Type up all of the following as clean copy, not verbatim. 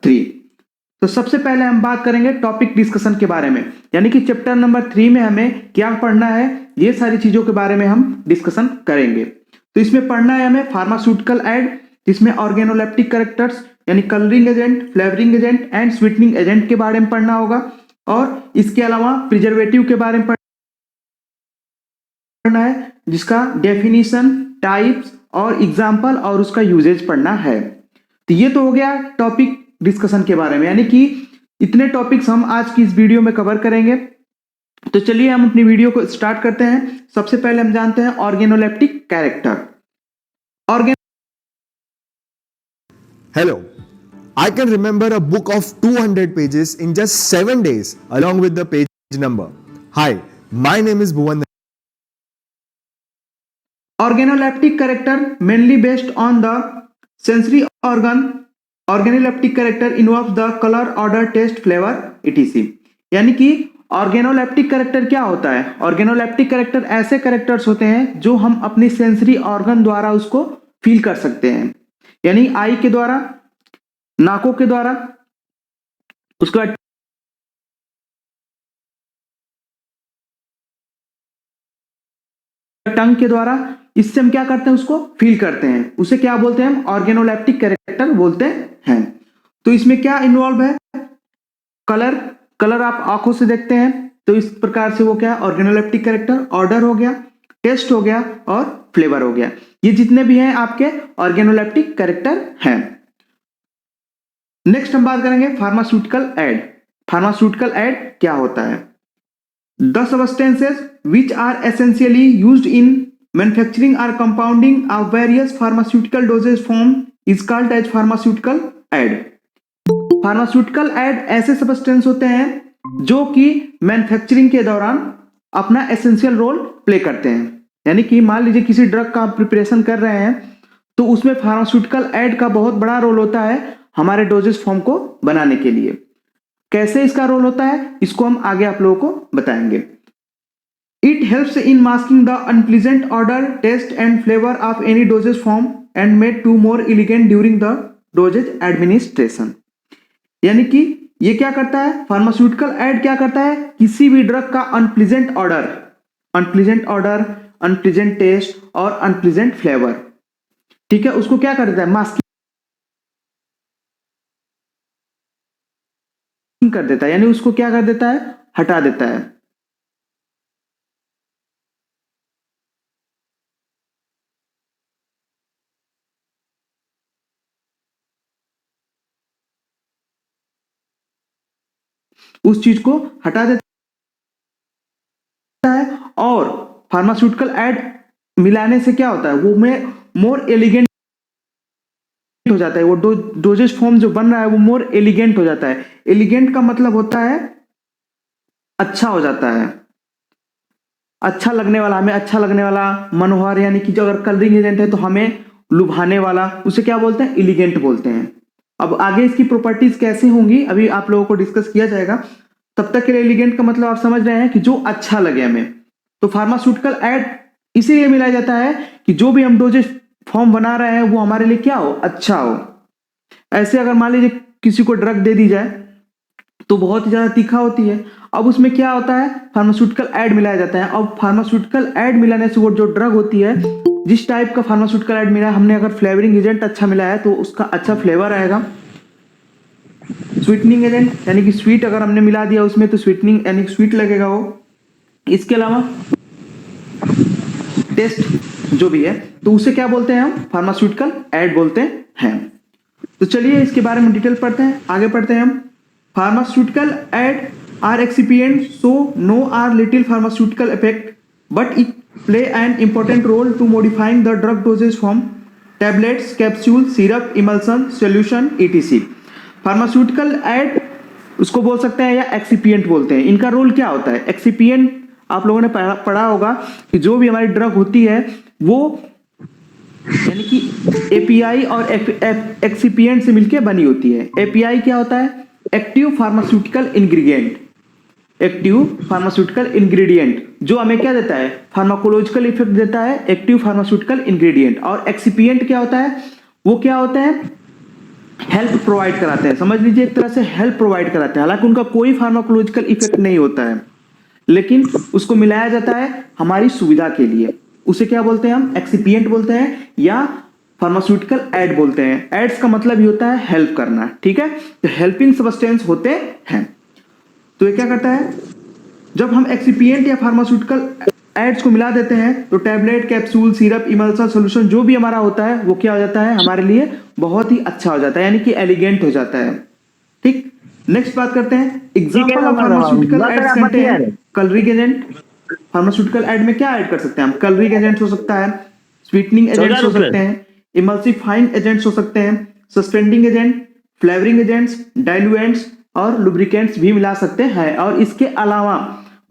3। तो सबसे पहले हम बात करेंगे टॉपिक डिस्कशन के बारे में, यानी कि चैप्टर नंबर 3 में हमें क्या पढ़ना है, ये सारी चीजों के बारे में हम डिस्कशन करेंगे। तो इसमें पढ़ना है हमें फार्मास्यूटिकल एड, जिसमें ऑर्गेनोलेप्टिक कैरेक्टर्स यानी colouring agent, flavouring agent and sweetening agent के बारे में पढ़ना होगा, और इसके अलावा प्रिजर्वेटिव के बारे में पढ़ना है, जिसका डेफिनेशन, टाइप्स और एग्जाम्पल और उसका यूजेज पढ़ना है। तो ये तो हो गया टॉपिक डिस्कशन के बारे में, यानी कि इतने टॉपिक्स हम आज की इस वीडियो में कवर करेंगे। तो चलिए हम अपनी वीडियो को स्टार्ट करते हैं। सबसे पहले हम जानते हैं organoleptic character. Hello. I can remember a book of 200 pages in just 7 days along with the page number. Hi, my name is Bhuvan. Organoleptic character mainly based on the sensory organ. Organoleptic character involves the color, order, taste, flavor, etc. यानी कि organoleptic character क्या होता है? Organoleptic character ऐसे characters होते हैं जो हम अपनी सेंसरी ऑर्गन द्वारा उसको फील कर सकते हैं, यानी आई के द्वारा, नाकों के द्वारा, उसके बाद टंग के द्वारा, इससे हम क्या करते हैं, उसको फील करते हैं। उसे क्या बोलते हैं? हम ऑर्गेनोलेप्टिक कैरेक्टर बोलते हैं। तो इसमें क्या इन्वॉल्व है? कलर आप आंखों से देखते हैं, तो इस प्रकार से वो क्या है? Organoleptic character. ऑर्डर हो गया, टेस्ट हो गया और फ्लेवर हो गया। ये जितने भी हैं आपके ऑर्गेनोलेप्टिक कैरेक्टर हैं। नेक्स्ट हम बात करेंगे फार्मास्यूटिकल एड। फार्मास्यूटिकल एड क्या होता है? The substances which are essentially used in manufacturing or compounding of various pharmaceutical dosage form is called as pharmaceutical aid. Pharmaceutical aid ऐसे सब्सटेंस होते हैं जो कि मैन्युफैक्चरिंग के दौरान अपना एसेंशियल रोल प्ले करते हैं। यानी कि मान लीजिए किसी ड्रग का आप प्रिपरेशन कर रहे हैं, तो उसमें फार्मास्यूटिकल एड का बहुत बड़ा रोल होता है हमारे डोजेज फॉर्म को बनाने के लिए। कैसे इसका रोल होता है, इसको हम आगे आप लोगों को बताएंगे। It helps in masking the unpleasant odor, taste and flavor of any dosage form and made to more elegant during the dosage administration. यानी कि ये क्या करता है? फार्मास्यूटिकल एड क्या करता है? किसी भी ड्रग का अनप्लीजेंट ऑर्डर, अनप्लीजेंट टेस्ट और अनप्लीजेंट फ्लेवर, ठीक है, उसको क्या कर देता है? मास्किंग कर देता है, यानी उसको क्या कर देता है? हटा देता है। उस चीज को हटा देता है। और फार्मास्यूटिकल एड मिलाने से क्या होता है? वो में मोर एलिगेंट हो जाता है। वो डोजेज फॉर्म जो बन रहा है वो मोर एलिगेंट हो जाता है। एलिगेंट का मतलब होता है अच्छा हो जाता है, अच्छा लगने वाला, हमें अच्छा लगने वाला, मनोहर, यानी कि जो अगर कलरिंग एजेंट है तो हमें लुभाने वाला, उसे क्या बोलते हैं? एलिगेंट बोलते हैं। अब आगे इसकी प्रॉपर्टीज कैसे होंगी अभी आप लोगों को डिस्कस किया जाएगा। तब तक के लिए एलिगेंट का मतलब आप समझ रहे हैं कि जो अच्छा लगे हमें। तो फार्मास्यूटिकल एड इसीलिए मिलाया जाता है कि जो भी हम डोजेज फॉर्म बना रहे हैं वो हमारे लिए क्या हो? अच्छा हो। ऐसे अगर मान लीजिए किसी को ड्रग दे दी जाए तो बहुत ही ज्यादा तीखा होती है, अब उसमें क्या होता है? फार्मास्यूटिकल एड मिलाया जाता है। अब फार्मास्यूटिकल एड मिलाने से वो जो ड्रग होती है, जिस टाइप का फार्मास्यूटिकल एड मिला, हमने अगर फ्लेवरिंग एजेंट अच्छा मिला है तो उसका अच्छा फ्लेवर आएगा। स्वीटनिंग एजेंट यानी कि स्वीट अगर हमने मिला दिया उसमें तो स्वीटनिंग यानी स्वीट लगेगा वो। इसके अलावा टेस्ट जो भी है तो उसे क्या बोलते हैं? हम फार्मास्यूटिकल एड बोलते हैं। तो चलिए इसके बारे में डिटेल पढ़ते हैं, आगे पढ़ते हैं हम। Pharmaceutical aid are excipient so no are little pharmaceutical effect but it play an important role to modifying the drug dosage form tablets, capsule, syrup, emulsion, solution, etc. Pharmaceutical aid उसको बोल सकते हैं या एक्सिपिएंट बोलते हैं। इनका role क्या होता है? एक्सिपिएंट आप लोगों ने पढ़ा होगा कि जो भी हमारी ड्रग होती है वो यानी कि एपीआई और एक्सिपिएंट से मिलकर बनी होती है। एपीआई क्या होता है? Active pharmaceutical ingredient. Active pharmaceutical ingredient जो हमें क्या देता है? फार्माकोलॉजिकल इफेक्ट देता है, एक्टिव फार्मास्यूटिकल इंग्रेडिएंट। और एक्सिपिएंट क्या होता है? वो क्या होता है? हेल्प प्रोवाइड कराते हैं, समझ लीजिए एक तरह से हेल्प प्रोवाइड कराते हैं, हालांकि उनका कोई फार्माकोलॉजिकल इफेक्ट नहीं होता है, लेकिन उसको मिलाया जाता है हमारी सुविधा के लिए। उसे क्या बोलते हैं हम? एक्सिपिएंट बोलते हैं या फार्मास्यूटिकल एड बोलते हैं। एड्स का मतलब ही होता है हेल्प करना, ठीक है, तो हेल्पिंग सब्सटेंस होते हैं। तो ये क्या करता है, जब हम एक्सिपिएंट या फार्मास्यूटिकल एड्स को मिला देते हैं तो tablet, capsule, syrup, emulsion solution जो भी हमारा होता है वो क्या हो जाता है, हमारे लिए बहुत ही अच्छा हो जाता है, यानी कि एलिगेंट हो जाता है। ठीक, नेक्स्ट बात करते हैं example of pharmaceutical ads contain colouring agent. Pharmaceutical aid में क्या ऐड कर सकते हैं हम? कलरिंग एजेंट्स हो सकता है, स्वीटनिंग एजेंट्स हो सकते हैं, इमल्सिफाइंग एजेंट्स हो सकते हैं, suspending agent, flavouring agents, diluents और लुब्रिकेंट्स भी मिला सकते हैं। और इसके अलावा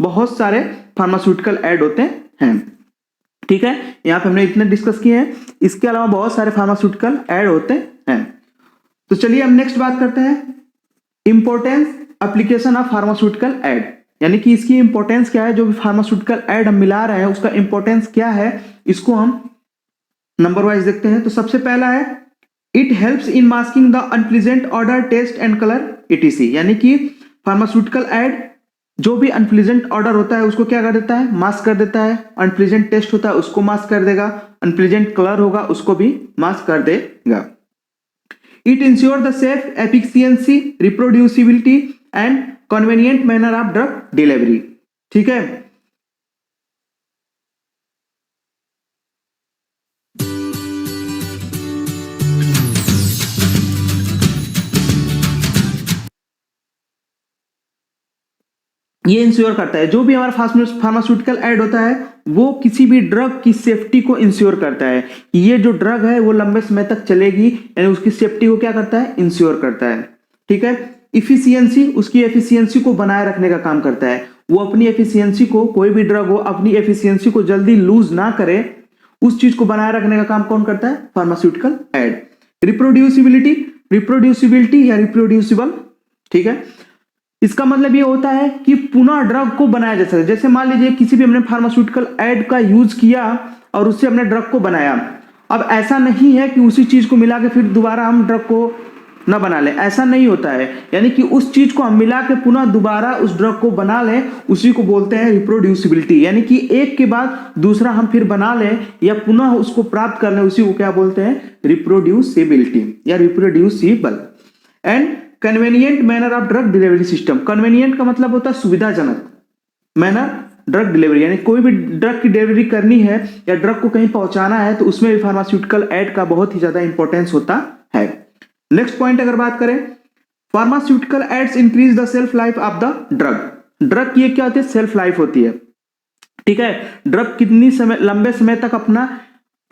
बहुत सारे फार्मास्यूटिकल ऐड होते हैं, ठीक है, यहाँ पे हमने इतने डिस्कस किए हैं। इसके अलावा बहुत सारे फार्मास्यूटिकल ऐड होते हैं। तो चलिए हम नेक्स्ट बात करते हैं importance application of pharmaceutical add, यानी कि इसकी इंपॉर्टेंस क्या है, जो भी फार्मास्यूटिकल ऐड हम मिला रहे हैं उसका इंपॉर्टेंस क्या है, इसको हम नंबर वाइज देखते हैं। तो सबसे पहला है it helps in masking the unpleasant odour, taste and colour etc, यानी कि फार्मास्यूटिकल ऐड जो भी अनप्लीजेंट ऑर्डर होता है उसको क्या कर देता है, मास्क कर देता है। अनप्लीजेंट टेस्ट होता है उसको मास्क कर देगा, अनप्लीजेंट कलर होगा उसको भी मास्क कर देगा। It ensure the safe efficiency, reproducibility and convenient manner of drug delivery, ठीक है। ये इंश्योर करता है, जो भी हमारा फार्मास्यूटिकल ऐड होता है वो किसी भी ड्रग की सेफ्टी को इंश्योर करता है। ये जो ड्रग है वो लंबे समय तक चलेगी, यानी उसकी सेफ्टी को क्या करता है, इंश्योर करता है, ठीक है। इफिशियंसी, उसकी एफिशिएंसी को बनाए रखने का काम करता है। वो अपनी एफिशिएंसी को, कोई भी ड्रग हो अपनी एफिशिएंसी को जल्दी लूज ना करे, उस चीज को बनाए रखने का काम कौन करता है, फार्मास्यूटिकल ऐड। रिप्रोड्यूसिबिलिटी, रिप्रोड्यूसिबिलिटी या रिप्रोड्यूसिबल, ठीक है, इसका मतलब ये होता है कि पुनः ड्रग को बनाया जा सके। जैसे मान लीजिए किसी भी हमने फार्मास्यूटिकल ऐड का यूज किया और उससे हमने ड्रग को बनाया, अब ऐसा नहीं है कि उसी चीज को मिला के फिर दोबारा हम ड्रग को न बना लें, ऐसा नहीं होता है। यानी कि उस चीज को हम मिला के पुनः दोबारा उस ड्रग को बना लें, उसी को बोलते हैं रिप्रोड्यूसिबिलिटी, यानी कि एक के बाद दूसरा हम फिर बना लें या पुनः उसको प्राप्त कर लें, उसी को क्या बोलते हैं, रिप्रोड्यूसिबिलिटी या reproducible. And convenient manner of drug delivery system, convenient का मतलब होता है सुविधाजनक, मैनर ड्रग डिलीवरी, यानी कोई भी ड्रग की डिलीवरी करनी है या ड्रग को कहीं पहुंचाना है तो उसमें भी फार्मास्यूटिकल ऐड का बहुत ही ज्यादा इंपॉर्टेंस होता है। नेक्स्ट पॉइंट अगर बात करें, pharmaceutical ads increase the self life of the drug. Drug की क्या होती है, सेल्फ लाइफ होती है, ठीक है। ड्रग कितनी समय, लंबे समय तक अपना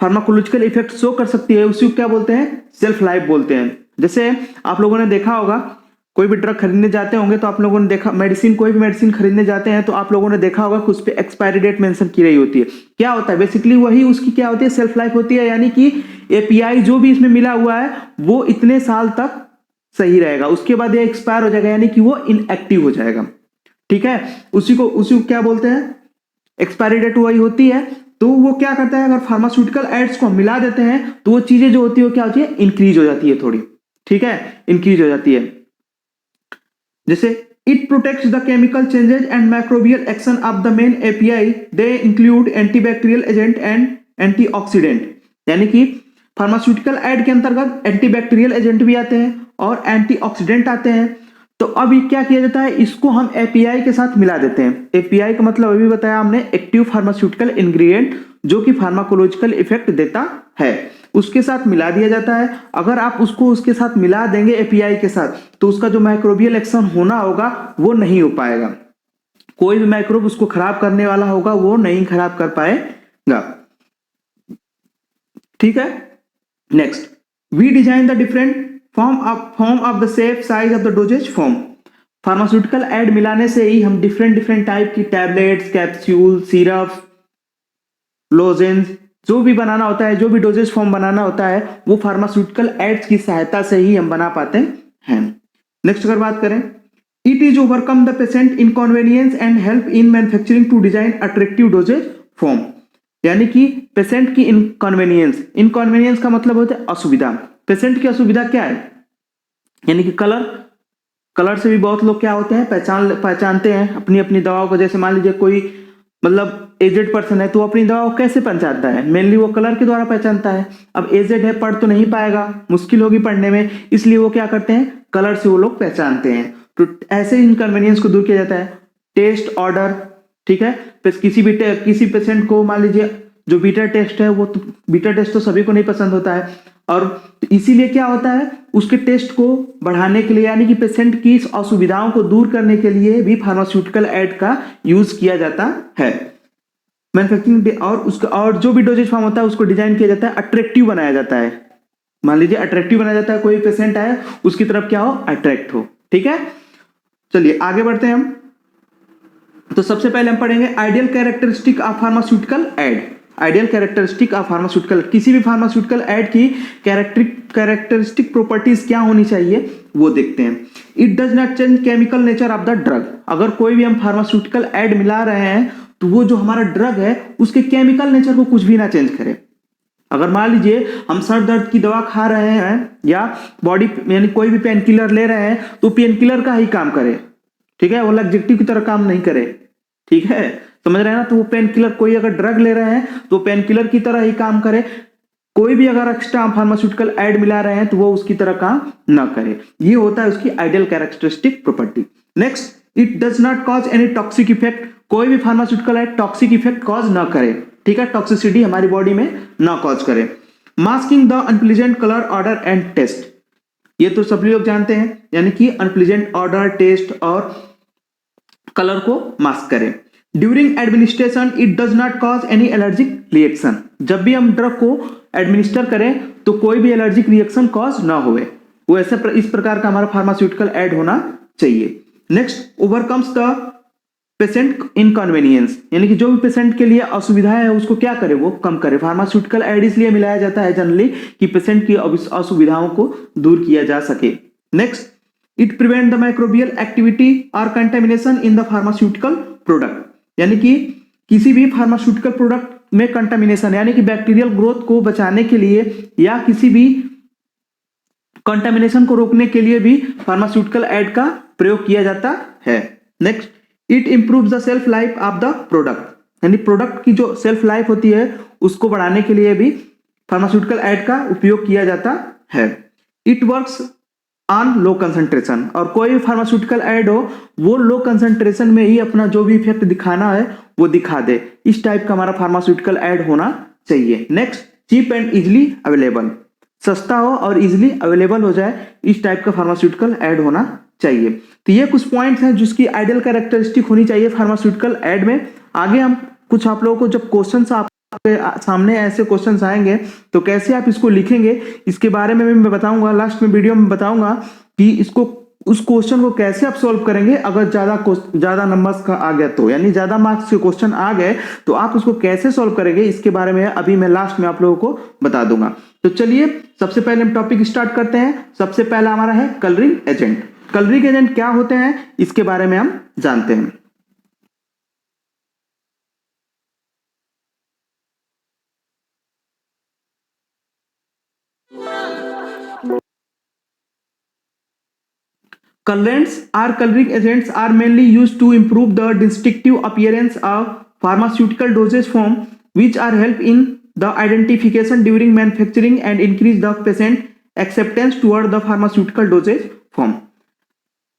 फार्माकोलॉजिकल इफेक्ट शो कर सकती है, उसी को क्या बोलते हैं, सेल्फ लाइफ बोलते हैं। जैसे आप लोगों ने देखा होगा, कोई भी ड्रग खरीदने जाते होंगे तो आप लोगों ने देखा, मेडिसिन, कोई भी मेडिसिन खरीदने जाते हैं तो आप लोगों ने देखा होगा कि उस पर एक्सपायरी डेट मेंशन की रही होती है। क्या होता है, बेसिकली वही उसकी क्या होती है, सेल्फ लाइफ होती है, यानी कि एपीआई जो भी इसमें मिला हुआ है वो इतने साल तक सही रहेगा, उसके बाद ये एक्सपायर हो जाएगा, यानी कि वो इनएक्टिव हो जाएगा, ठीक है। उसी को क्या बोलते हैं, एक्सपायरी डेट वही होती है। तो वो क्या करता है, अगर फार्मास्यूटिकल एड्स को मिला देते हैं तो वो चीजें जो होती है वो क्या होती है, इंक्रीज हो जाती है थोड़ी, ठीक है, इंक्रीज हो जाती है। जैसे it protects the chemical changes and microbial action of the main API, they include antibacterial agent and antioxidant, यानी कि फार्मास्यूटिकल एड के अंतर्गत एंटीबैक्टीरियल एजेंट भी आते हैं और एंटीऑक्सीडेंट आते हैं। तो अब ये क्या किया जाता है, इसको हम एपीआई के साथ मिला देते हैं। एपीआई का मतलब अभी बताया हमने, एक्टिव फार्मास्यूटिकल इंग्रेडिएंट, जो कि फार्माकोलॉजिकल इफेक्ट देता है, उसके साथ मिला दिया जाता है। अगर आप उसको उसके साथ मिला देंगे एपीआई के साथ, तो उसका जो माइक्रोबियल एक्शन होना होगा वो नहीं हो पाएगा, कोई भी माइक्रोब उसको खराब करने वाला होगा वो नहीं खराब कर पाएगा, ठीक है। Next, we design the different form of the safe size of the dosage form. Pharmaceutical aid मिलाने से ही हम डिफरेंट टाइप की टैबलेट्स, कैप्सूल, सिरप, लोजेंस जो भी बनाना होता है, जो भी डोजेज फॉर्म बनाना होता है वो फार्मास्यूटिकल एड्स की सहायता से ही हम बना पाते हैं। नेक्स्ट अगर बात करें, it is overcome the patient inconvenience and help in manufacturing to design attractive dosage form, यानी कि पेशेंट की इनकन्वीनियंस, इनकन्वीनियंस का मतलब होता है असुविधा। पेशेंट की असुविधा क्या है, यानी कि कलर से भी बहुत लोग क्या होते हैं, पहचानते हैं अपनी अपनी दवाओं को। जैसे मान लीजिए कोई मतलब एजेड पर्सन है तो वो अपनी दवा को कैसे पहचानता है, मेनली वो कलर के द्वारा पहचानता है। अब एजेड है, पढ़ तो नहीं पाएगा, मुश्किल होगी पढ़ने में, इसलिए वो क्या करते हैं, कलर से वो लोग पहचानते हैं। तो ऐसे इनकन्वीनियंस को दूर किया जाता है। टेस्ट ऑर्डर, ठीक है, किसी पेशेंट को मान लीजिए जो बीटा टेस्ट है, वो तो बीटा टेस्ट तो सभी को नहीं पसंद होता है, और इसीलिए क्या होता है, उसके टेस्ट को बढ़ाने के लिए यानी कि पेशेंट की असुविधाओं को दूर करने के लिए भी फार्मास्यूटिकल एड का यूज किया जाता है। मैन्युफैक्चरिंग और जो भी डोजेज फॉर्म होता है उसको डिजाइन किया जाता है, अट्रैक्टिव बनाया जाता है। मान लीजिए अट्रैक्टिव बनाया जाता है, कोई पेशेंट आए उसकी तरफ क्या हो, अट्रैक्ट हो। ठीक है, चलिए आगे बढ़ते हैं हम। तो सबसे पहले हम पढ़ेंगे ideal characteristic of pharmaceutical aid. Ideal characteristic of pharmaceutical, किसी भी फार्मास्यूटिकल एड की कैरेक्टरिस्टिक प्रॉपर्टीज क्या होनी चाहिए वो देखते हैं। It does not change chemical nature of the drug. अगर कोई भी हम फार्मास्यूटिकल एड मिला रहे हैं तो वो जो हमारा ड्रग है उसके केमिकल नेचर को कुछ भी ना चेंज करे। अगर मान लीजिए हम सर दर्द की दवा खा रहे हैं या बॉडी यानी कोई भी पेन किलर ले रहे हैं तो पेन किलर का ही काम करे, ठीक है, वो लग्जेक्टिव की तरह काम नहीं करे। ठीक है, समझ रहे हैं ना। तो वो पेन किलर, कोई अगर ड्रग ले रहे हैं तो पेन किलर की तरह ही काम करे। कोई भी अगर एक्स्ट्रा फार्मास्यूटिकल एड मिला रहे हैं तो वो उसकी तरह काम ना करे। ये होता है उसकी ideal characteristic property. Next, it does not cause any toxic effect. कोई भी pharmaceutical aid toxic effect cause ना करे, ठीक है, टॉक्सिसिटी हमारी बॉडी में ना कॉज करे। Masking the unpleasant colour, odour and taste. ये तो सभी लोग जानते हैं, यानी कि अनप्लीजेंट ऑर्डर, टेस्ट और कलर को मास्क करें। During administration it does not cause any allergic reaction. जब भी हम ड्रग को एडमिनिस्टर करें तो कोई भी एलर्जिक रिएक्शन कॉज ना हुए, वो ऐसे इस प्रकार का हमारा फार्मास्यूटिकल एड होना चाहिए। Next, overcomes the patient inconvenience, यानी कि जो भी पेशेंट के लिए असुविधा है उसको क्या करे, वो कम करे। फार्मास्यूटिकल एड इसलिए मिलाया जाता है जनरली कि पेशेंट की असुविधाओं को दूर किया जा सके। Next, it prevent the microbial activity और contamination in the pharmaceutical product, यानी कि किसी भी फार्मास्यूटिकल प्रोडक्ट में कंटेमिनेशन यानी कि बैक्टीरियल ग्रोथ को बचाने के लिए या किसी भी कंटेमिनेशन को रोकने के लिए भी फार्मास्यूटिकल एड का प्रयोग किया जाता है। Next, it improve the self life of the product, यानी प्रोडक्ट की जो सेल्फ लाइफ होती है उसको बढ़ाने के लिए भी फार्मास्यूटिकल एड का उपयोग किया जाता है। It works on low concentration, और कोई भी फार्मास्यूटिकल एड हो वो लो कंसंट्रेशन में ही अपना जो भी इफेक्ट दिखाना है वो दिखा दे। इस टाइप का हमारा फार्मास्यूटिकल एड होना चाहिए। Next, cheap and easily available, सस्ता हो और इजिली अवेलेबल हो जाए, इस टाइप का फार्मास्यूटिकल एड होना चाहिए। तो ये कुछ पॉइंट्स हैं जिसकी आइडियल कैरेक्टरिस्टिक होनी चाहिए फार्मास्यूटिकल एड में। आगे हम कुछ आप लोगों को जब क्वेश्चंस आपके सामने ऐसे क्वेश्चंस आएंगे तो कैसे आप इसको लिखेंगे इसके बारे में मैं बताऊंगा, लास्ट में वीडियो में बताऊंगा कि इसको उस क्वेश्चन को कैसे आप सॉल्व करेंगे। अगर ज्यादा नंबर्स का आ गया तो, यानी ज्यादा मार्क्स के क्वेश्चन आ गए तो आप उसको कैसे सॉल्व करेंगे इसके बारे में अभी मैं लास्ट में आप लोगों को बता दूंगा। तो चलिए सबसे पहले हम टॉपिक स्टार्ट करते हैं। सबसे पहला हमारा है कलरिंग एजेंट। कलरिंग एजेंट क्या होते हैं इसके बारे में हम जानते हैं। Colorants or coloring agents are mainly used to improve the distinctive appearance of pharmaceutical dosage form, which are help in the identification during manufacturing and increase the patient acceptance toward the pharmaceutical dosage form.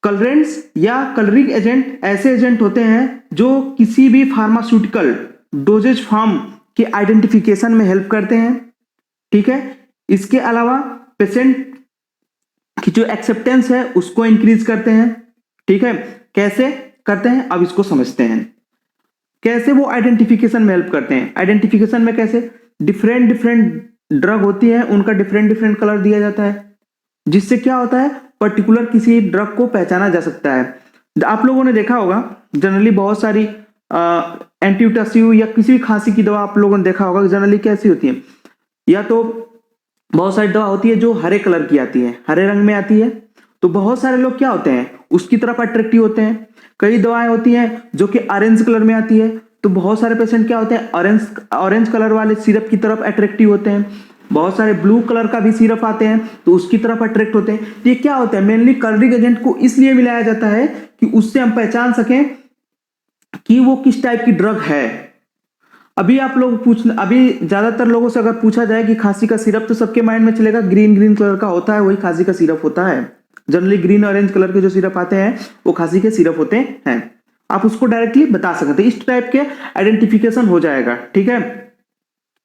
Colourants या colouring agent ऐसे agent होते हैं जो किसी भी pharmaceutical doses form के identification में help करते हैं, ठीक है। इसके अलावा पेशेंट की जो एक्सेप्टेंस है उसको इंक्रीज करते हैं, ठीक है। कैसे करते हैं अब इसको समझते हैं। कैसे वो आइडेंटिफिकेशन में हेल्प करते हैं। आइडेंटिफिकेशन में कैसे, डिफरेंट ड्रग होती है उनका डिफरेंट कलर दिया जाता है, जिससे क्या होता है पर्टिकुलर किसी ड्रग को पहचाना जा सकता है। आप लोगों ने देखा होगा जनरली बहुत सारी एंटीट्यूसिव या किसी भी खांसी की दवा आप लोगों ने देखा होगा जनरली कैसी होती है, या तो बहुत सारी दवा होती है जो हरे कलर की आती है, हरे रंग में आती है, तो बहुत सारे लोग क्या होते हैं उसकी तरफ अट्रैक्टिव होते हैं। कई दवाएं होती हैं जो कि ऑरेंज कलर में आती है, तो बहुत सारे पेशेंट क्या होते हैं ऑरेंज कलर वाले सिरप की तरफ अट्रैक्टिव होते हैं। बहुत सारे ब्लू कलर का भी सिरप आते हैं तो उसकी तरफ अट्रैक्ट होते हैं। ये क्या होता है, मेनली कलरिंग एजेंट को इसलिए मिलाया जाता है कि उससे हम पहचान सकें कि वो किस टाइप की ड्रग है। अभी ज्यादातर लोगों से अगर पूछा जाए कि खांसी का सिरप, तो सबके माइंड में चलेगा ग्रीन ग्रीन कलर का होता है, वही खांसी का सिरप होता है। जनरली ग्रीन ऑरेंज कलर के जो सिरप आते हैं वो खांसी के सिरप होते हैं। आप उसको डायरेक्टली बता सकते हैं, इस टाइप के आइडेंटिफिकेशन हो जाएगा, ठीक है।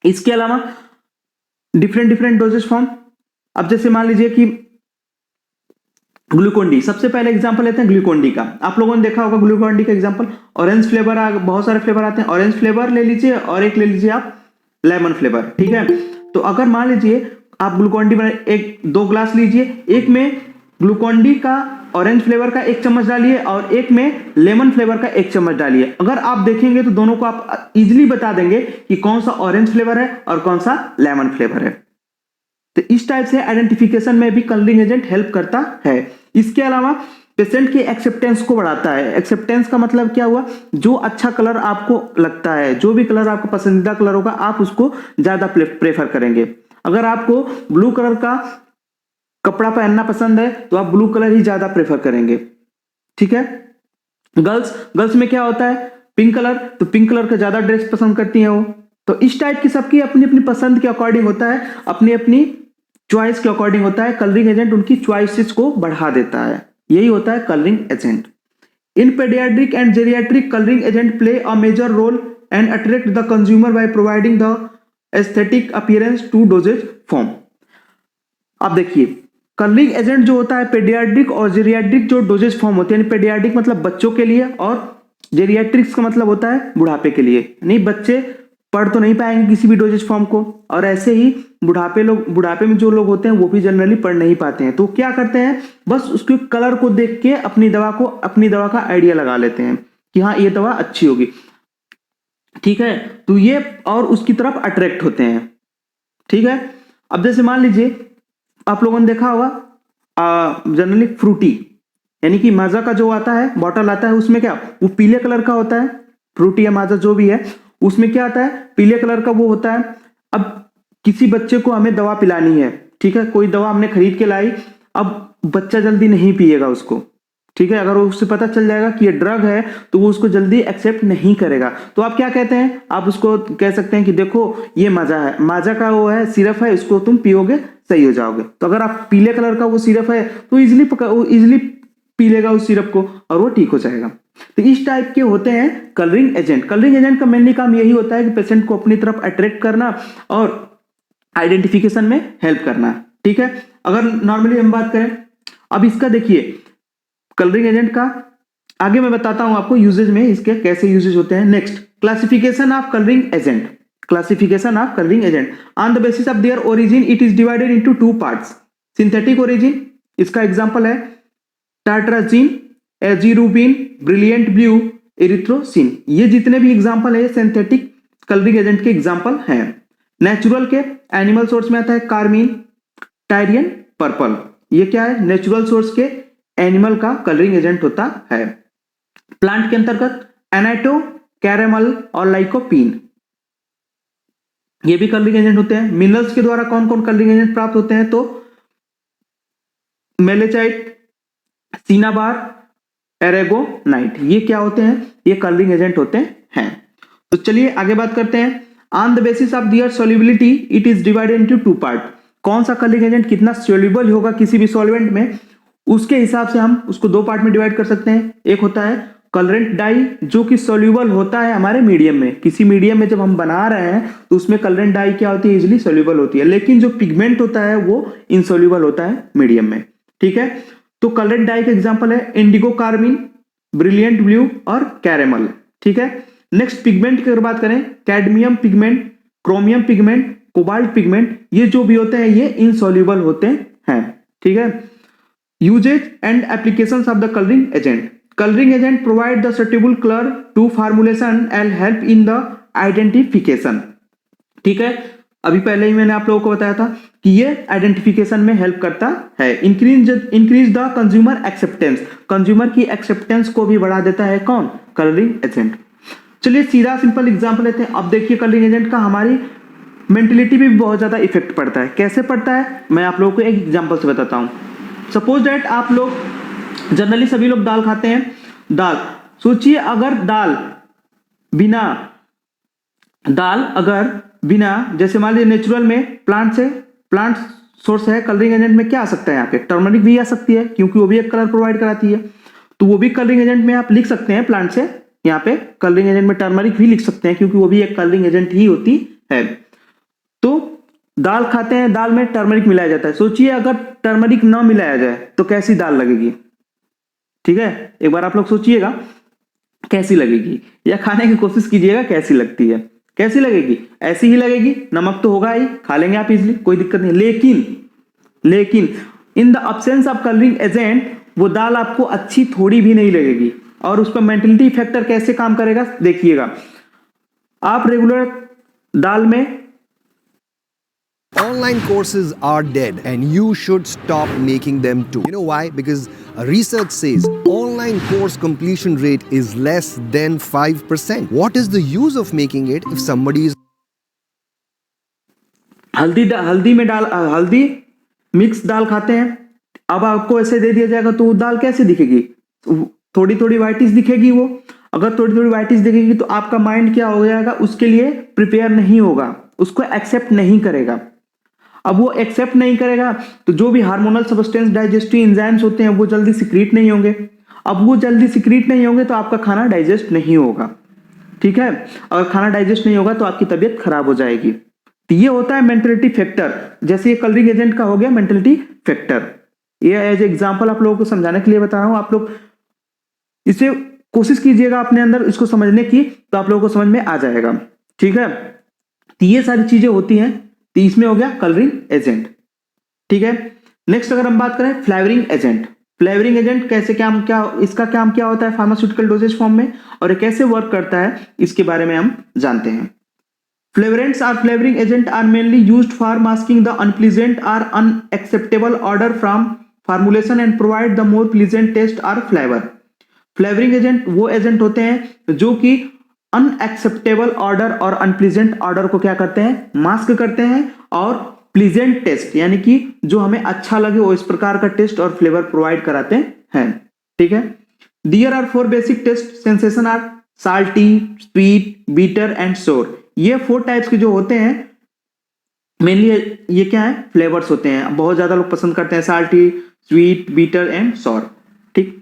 इसके अलावा डिफरेंट डिफरेंट डोजेज फॉर्म, अब जैसे मान लीजिए कि ग्लूकोन डी, सबसे पहले एग्जांपल लेते हैं ग्लूकोन डी का। आप लोगों ने देखा होगा ग्लूकोन डी का एग्जांपल, ऑरेंज फ्लेवर, बहुत सारे फ्लेवर आते हैं, ऑरेंज फ्लेवर ले लीजिए और एक ले लीजिए आप लेमन फ्लेवर, ठीक है। तो अगर मान लीजिए आप ग्लूकोन डी एक 2 ग्लास लीजिए, एक में ग्लूकोन डी का ऑरेंज फ्लेवर का 1 चम्मच डालिए और एक में लेमन फ्लेवर का 1 चम्मच डालिए। अगर आप देखेंगे तो दोनों को आप इजिली बता देंगे कि कौन सा ऑरेंज फ्लेवर है और कौन सा लेमन फ्लेवर है। तो इस टाइप से आइडेंटिफिकेशन में भी कलरिंग एजेंट हेल्प करता है। इसके अलावा पेशेंट की एक्सेप्टेंस को बढ़ाता है। एक्सेप्टेंस का मतलब क्या हुआ, जो अच्छा कलर आपको लगता है, जो भी कलर आपका पसंदीदा कलर होगा आप उसको ज्यादा प्रेफर करेंगे। अगर आपको ब्लू कलर का कपड़ा पहनना पसंद है तो आप ब्लू कलर ही ज्यादा प्रेफर करेंगे, ठीक है। गर्ल्स में क्या होता है, पिंक कलर, तो पिंक कलर का ज्यादा ड्रेस पसंद करती हैं वो। तो इस टाइप की सबकी अपनी अपनी पसंद के अकॉर्डिंग होता है, अपनी अपनी चॉइस के अकॉर्डिंग होता है। कलरिंग एजेंट उनकी चॉइसेस को बढ़ा देता है, यही होता है colouring agent. In paediatric and geriatric, colouring agent play a major role and attract the consumer by providing the aesthetic appearance to dosage form. अब देखिए कलरिंग एजेंट जो होता है पेडियाट्रिक और जेरियाट्रिक जो डोजेज फॉर्म होते हैं, पेडियाट्रिक मतलब बच्चों के लिए और जेरियाट्रिक्स का मतलब होता है बुढ़ापे के लिए। नहीं, बच्चे पढ़ तो नहीं पाएंगे किसी भी डोजेज फॉर्म को, और ऐसे ही बुढ़ापे में जो लोग होते हैं वो भी जनरली पढ़ नहीं पाते हैं। तो क्या करते हैं, बस उसके कलर को देख के अपनी दवा का आइडिया लगा लेते हैं कि हाँ ये दवा अच्छी होगी, ठीक है। तो ये और उसकी तरफ अट्रैक्ट होते हैं, ठीक है। अब जैसे मान लीजिए आप लोगों ने देखा होगा जनरली फ्रूटी यानी कि माजा का जो आता है बॉटल आता है, उसमें क्या वो पीले कलर का होता है। फ्रूटी या माजा जो भी है उसमें क्या आता है, पीले कलर का वो होता है। अब किसी बच्चे को हमें दवा पिलानी है, ठीक है, कोई दवा हमने खरीद के लाई, अब बच्चा जल्दी नहीं पिएगा उसको, ठीक है। अगर उससे पता चल जाएगा कि ये ड्रग है तो वो उसको जल्दी एक्सेप्ट नहीं करेगा। तो आप क्या कहते हैं, आप उसको कह सकते हैं कि देखो ये माजा है, माजा का वो है सिरप है, इसको तुम पियोगे सही हो जाओगे। तो अगर आप पीले कलर का वो सिरप है तो इजिली पी लेगा उस सिरप को और वो ठीक हो जाएगा। तो इस टाइप के होते हैं कलरिंग एजेंट। कलरिंग एजेंट का मेनली काम यही होता है कि पेशेंट को अपनी तरफ अट्रैक्ट करना और आइडेंटिफिकेशन में हेल्प करना, ठीक है। अगर नॉर्मली हम बात करें, अब इसका देखिए कलरिंग एजेंट का आगे मैं बताता हूं आपको यूजेज में इसके कैसे यूजेज होते हैं। Next, classification of colouring agent. Classification of colouring agent on the basis of there origin it is divided into 2 parts. Synthetic origin, इसका एग्जांपल है टार्ट्राजीन, एजीरूबिन, ब्रिलियंट ब्लू, एरिथ्रोसिन। ये जितने भी एग्जांपल है सिंथेटिक कलरिंग एजेंट के example हैं। Natural के animal source में आता है कार्मीन, टायरियन, पर्पल। ये क्या है, नेचुरल सोर्स के एनिमल का कलरिंग एजेंट होता है। प्लांट के अंतर्गत एनाटो, कैरेमल और लाइकोपीन, ये भी कलरिंग एजेंट होते हैं। मिनरल्स के द्वारा कौन कौन कलरिंग एजेंट प्राप्त होते हैं, तो मेलेचाइट, सिनाबार, एरेगोनाइट, ये क्या होते हैं, ये कलरिंग एजेंट होते हैं। तो चलिए आगे बात करते हैं। On the basis of there solubility it is divided into 2 part. कौन सा कलरिंग एजेंट कितना सॉल्युबल होगा किसी भी सॉल्वेंट में, उसके हिसाब से हम उसको 2 पार्ट में डिवाइड कर सकते हैं। एक होता है कलरेंट डाई जो कि सॉल्युबल होता है हमारे मीडियम में। किसी मीडियम में जब हम बना रहे हैं तो उसमें कलरेंट डाई क्या होती है, इजिली सॉल्युबल होती है, लेकिन जो पिगमेंट होता है वो इनसॉल्युबल होता है मीडियम में, ठीक है। तो कलरेंट डाई का एग्जांपल है इंडिगो कार्मिन, ब्रिलियंट ब्लू और कैरेमल, ठीक है। नेक्स्ट पिगमेंट की अगर बात करें, cadmium pigment, chromium pigment, cobalt pigment, ये जो भी होते हैं ये इनसॉल्युबल होते हैं, ठीक है। Usages and applications of the colouring agent. Coloring agent provide the suitable color to formulation and help in the identification, ठीक है। अभी पहले ही मैंने आप लोगों को बताया था कि ये आइडेंटिफिकेशन में हेल्प करता है। Increase the consumer acceptance, consumer की एक्सेप्टेंस को भी बढ़ा देता है कौन, कलरिंग एजेंट। चलिए सीधा सिंपल एग्जांपल लेते हैं। अब देखिए कलरिंग एजेंट का हमारी मेंटेलिटी पे भी बहुत ज़्यादा इफेक्ट पड़ता है। कैसे पड़ता है, मैं आप लोगों को एक एग्जांपल से बताता हूँ। सपोज डैट आप लोग जनरली सभी लोग दाल खाते हैं। दाल, सोचिए अगर दाल बिना जैसे मान लीजिए नेचुरल में प्लांट सोर्स है, कलरिंग एजेंट में क्या आ सकता है, यहाँ पे टर्मरिक भी आ सकती है क्योंकि वो भी एक कलर प्रोवाइड कराती है, तो वो भी कलरिंग एजेंट में आप लिख सकते हैं प्लांट से। यहाँ पे कलरिंग एजेंट में टर्मरिक भी लिख सकते हैं क्योंकि वो भी एक कलरिंग एजेंट ही होती है। तो दाल खाते हैं, दाल में टर्मरिक मिलाया जाता है। सोचिए अगर टर्मरिक ना मिलाया जाए तो कैसी दाल लगेगी। ठीक है, एक बार आप लोग सोचिएगा कैसी लगेगी, या खाने की कोशिश कीजिएगा कैसी लगती है। कैसी लगेगी, ऐसी ही लगेगी, नमक तो होगा ही, खा लेंगे आप इजीली, कोई दिक्कत नहीं। लेकिन in the absence of colouring agent वो दाल आपको अच्छी थोड़ी भी नहीं लगेगी। और उस पर मेंटेलिटी फैक्टर कैसे काम करेगा देखिएगा। आप रेगुलर दाल में Online courses are dead and you should stop making them too. You know why? Because research says online course completion rate is less than 5%. What is the use of making it if somebody is हल्दी mix दाल खाते हैं। अब आपको ऐसे दे दिया जाएगा तो दाल कैसे दिखेगी, थोड़ी थोड़ी वाइटिस दिखेगी। वो अगर थोड़ी थोड़ी वाइटिस दिखेगी तो आपका माइंड क्या हो जाएगा, उसके लिए प्रिपेयर नहीं होगा, उसको एक्सेप्ट नहीं करेगा। अब वो एक्सेप्ट नहीं करेगा तो जो भी हार्मोनल सब्सटेंस, डाइजेस्टिव एंजाइम्स होते हैं वो जल्दी सिक्रीट नहीं होंगे। अब वो जल्दी सिक्रीट नहीं होंगे तो आपका खाना डाइजेस्ट नहीं होगा। ठीक है, अगर खाना डाइजेस्ट नहीं होगा तो आपकी तबीयत खराब हो जाएगी। तो ये होता है मेंटेलिटी फैक्टर। जैसे ये कलरिंग एजेंट का हो गया मेंटेलिटी फैक्टर, ये एज एग्जांपल आप लोगों को समझाने के लिए बता रहा हूं। आप लोग इसे कोशिश कीजिएगा अपने अंदर इसको समझने की, तो आप लोगों को समझ में आ जाएगा। ठीक है, तो ये सारी चीजें होती हैं। तो इसमें हो गया कलरिंग एजेंट। ठीक है, नेक्स्ट अगर हम बात करें फ्लेवरिंग एजेंट। फ्लेवरिंग एजेंट कैसे इसका काम क्या होता है फार्मास्यूटिकल डोजेज फॉर्म में, और ये कैसे वर्क करता है इसके बारे में हम जानते हैं। Flavorants or flavoring agent are mainly used for masking the unpleasant or unacceptable odor from formulation and provide the more pleasant taste or flavor. Flavoring agent वो एजेंट होते हैं जो कि अनएक्सेप्टेबल ऑर्डर और अनप्लीजेंट ऑर्डर को क्या करते हैं, मास्क करते हैं, और प्लीजेंट टेस्ट यानी कि जो हमें अच्छा लगे वो इस प्रकार का टेस्ट और फ्लेवर प्रोवाइड कराते हैं। ठीक है, there are 4 basic taste sensation are salty, sweet, bitter and sour. ये 4 टाइप्स के जो होते हैं मेनली ये क्या है, फ्लेवर्स होते हैं। बहुत ज्यादा लोग पसंद करते हैं salty, sweet, bitter and sour. ठीक,